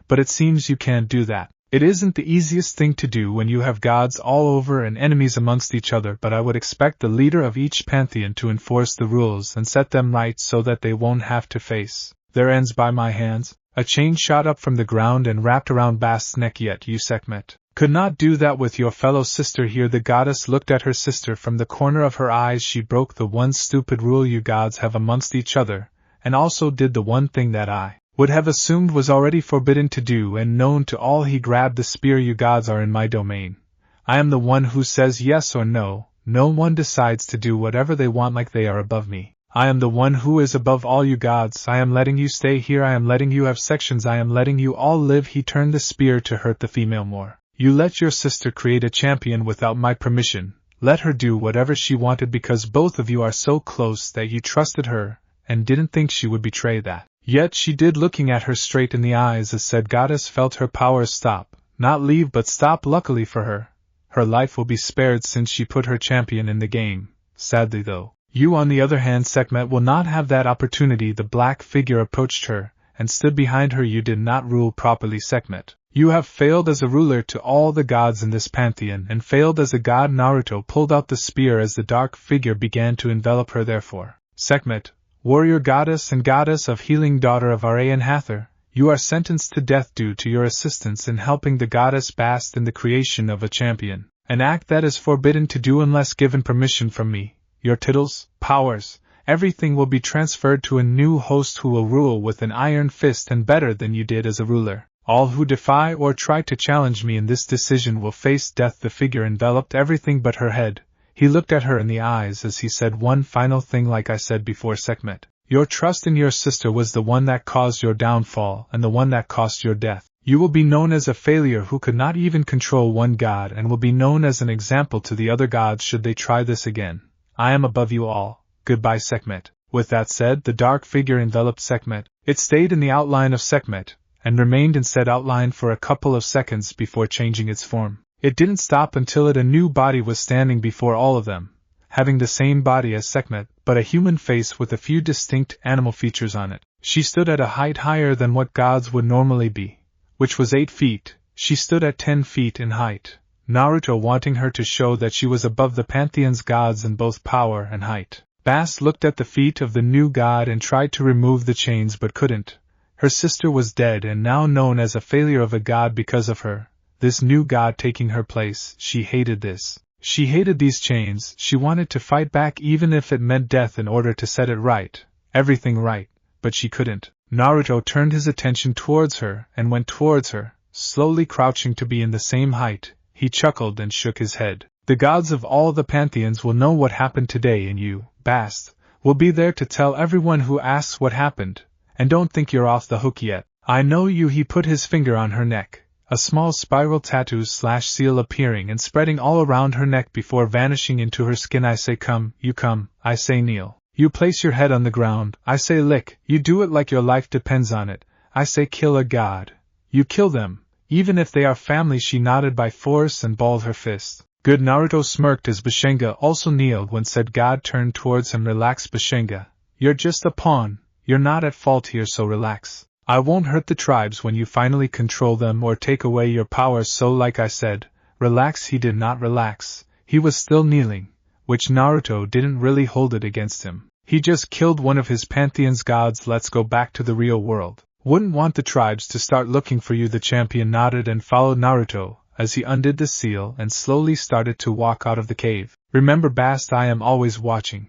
Speaker 1: But it seems you can't do that. It isn't the easiest thing to do when you have gods all over and enemies amongst each other, but I would expect the leader of each pantheon to enforce the rules and set them right so that they won't have to face their ends by my hands. A chain shot up from the ground and wrapped around Bast's neck. Yet you, Sekhmet, could not do that with your fellow sister here. The goddess looked at her sister from the corner of her eyes. She broke the one stupid rule you gods have amongst each other, and also did the one thing that I would have assumed was already forbidden to do and known to all. He grabbed the spear. You gods are in my domain. I am the one who says yes or no. No one decides to do whatever they want like they are above me. I am the one who is above all you gods. I am letting you stay here. I am letting you have sections. I am letting you all live. He turned the spear to hurt the female more. You let your sister create a champion without my permission. Let her do whatever she wanted because both of you are so close that you trusted her and didn't think she would betray that. Yet she did, looking at her straight in the eyes as said goddess felt her powers stop, not leave but stop. Luckily for her, her life will be spared since she put her champion in the game. Sadly though, you on the other hand, Sekhmet, will not have that opportunity. The black figure approached her and stood behind her. You did not rule properly, Sekhmet. You have failed as a ruler to all the gods in this pantheon and failed as a god. Naruto pulled out the spear as the dark figure began to envelop her. Therefore, Sekhmet, warrior goddess and goddess of healing, daughter of Ra and Hathor, you are sentenced to death due to your assistance in helping the goddess Bast in the creation of a champion, an act that is forbidden to do unless given permission from me. Your titles, powers, everything will be transferred to a new host who will rule with an iron fist and better than you did as a ruler. All who defy or try to challenge me in this decision will face death. The figure enveloped everything but her head. He looked at her in the eyes as he said one final thing. Like I said before, Sekhmet, your trust in your sister was the one that caused your downfall and the one that cost your death. You will be known as a failure who could not even control one god and will be known as an example to the other gods should they try this again. I am above you all. Goodbye, Sekhmet. With that said, the dark figure enveloped Sekhmet. It stayed in the outline of Sekhmet and remained in said outline for a couple of seconds before changing its form. It didn't stop until a new body was standing before all of them, having the same body as Sekhmet, but a human face with a few distinct animal features on it. She stood at a height higher than what gods would normally be, which was 8 feet. She stood at 10 feet in height, Naruto wanting her to show that she was above the pantheon's gods in both power and height. Bast looked at the feet of the new god and tried to remove the chains but couldn't. Her sister was dead and now known as a failure of a god because of her, this new god taking her place. She hated this. She hated these chains. She wanted to fight back even if it meant death in order to set it right, everything right, but she couldn't. Naruto turned his attention towards her and went towards her, slowly crouching to be in the same height. He chuckled and shook his head. The gods of all the pantheons will know what happened today, and you, Bast, will be there to tell everyone who asks what happened. And don't think you're off the hook yet. I know you. He put his finger on her neck, a small spiral tattoo/seal appearing and spreading all around her neck before vanishing into her skin. I say come, you come. I say kneel. You place your head on the ground. I say lick. You do it like your life depends on it. I say kill a god. You kill them, even if they are family. She nodded by force and balled her fist. Good. Naruto smirked as Bashenga also kneeled when said God turned towards him. Relax, Bashenga. You're just a pawn. You're not at fault here, so relax. I won't hurt the tribes when you finally control them or take away your powers, so like I said, relax. He did not relax. He was still kneeling, which Naruto didn't really hold it against him. He just killed one of his pantheon's gods. Let's go back to the real world. Wouldn't want the tribes to start looking for you. The champion nodded and followed Naruto as he undid the seal and slowly started to walk out of the cave. Remember, Bast, I am always watching.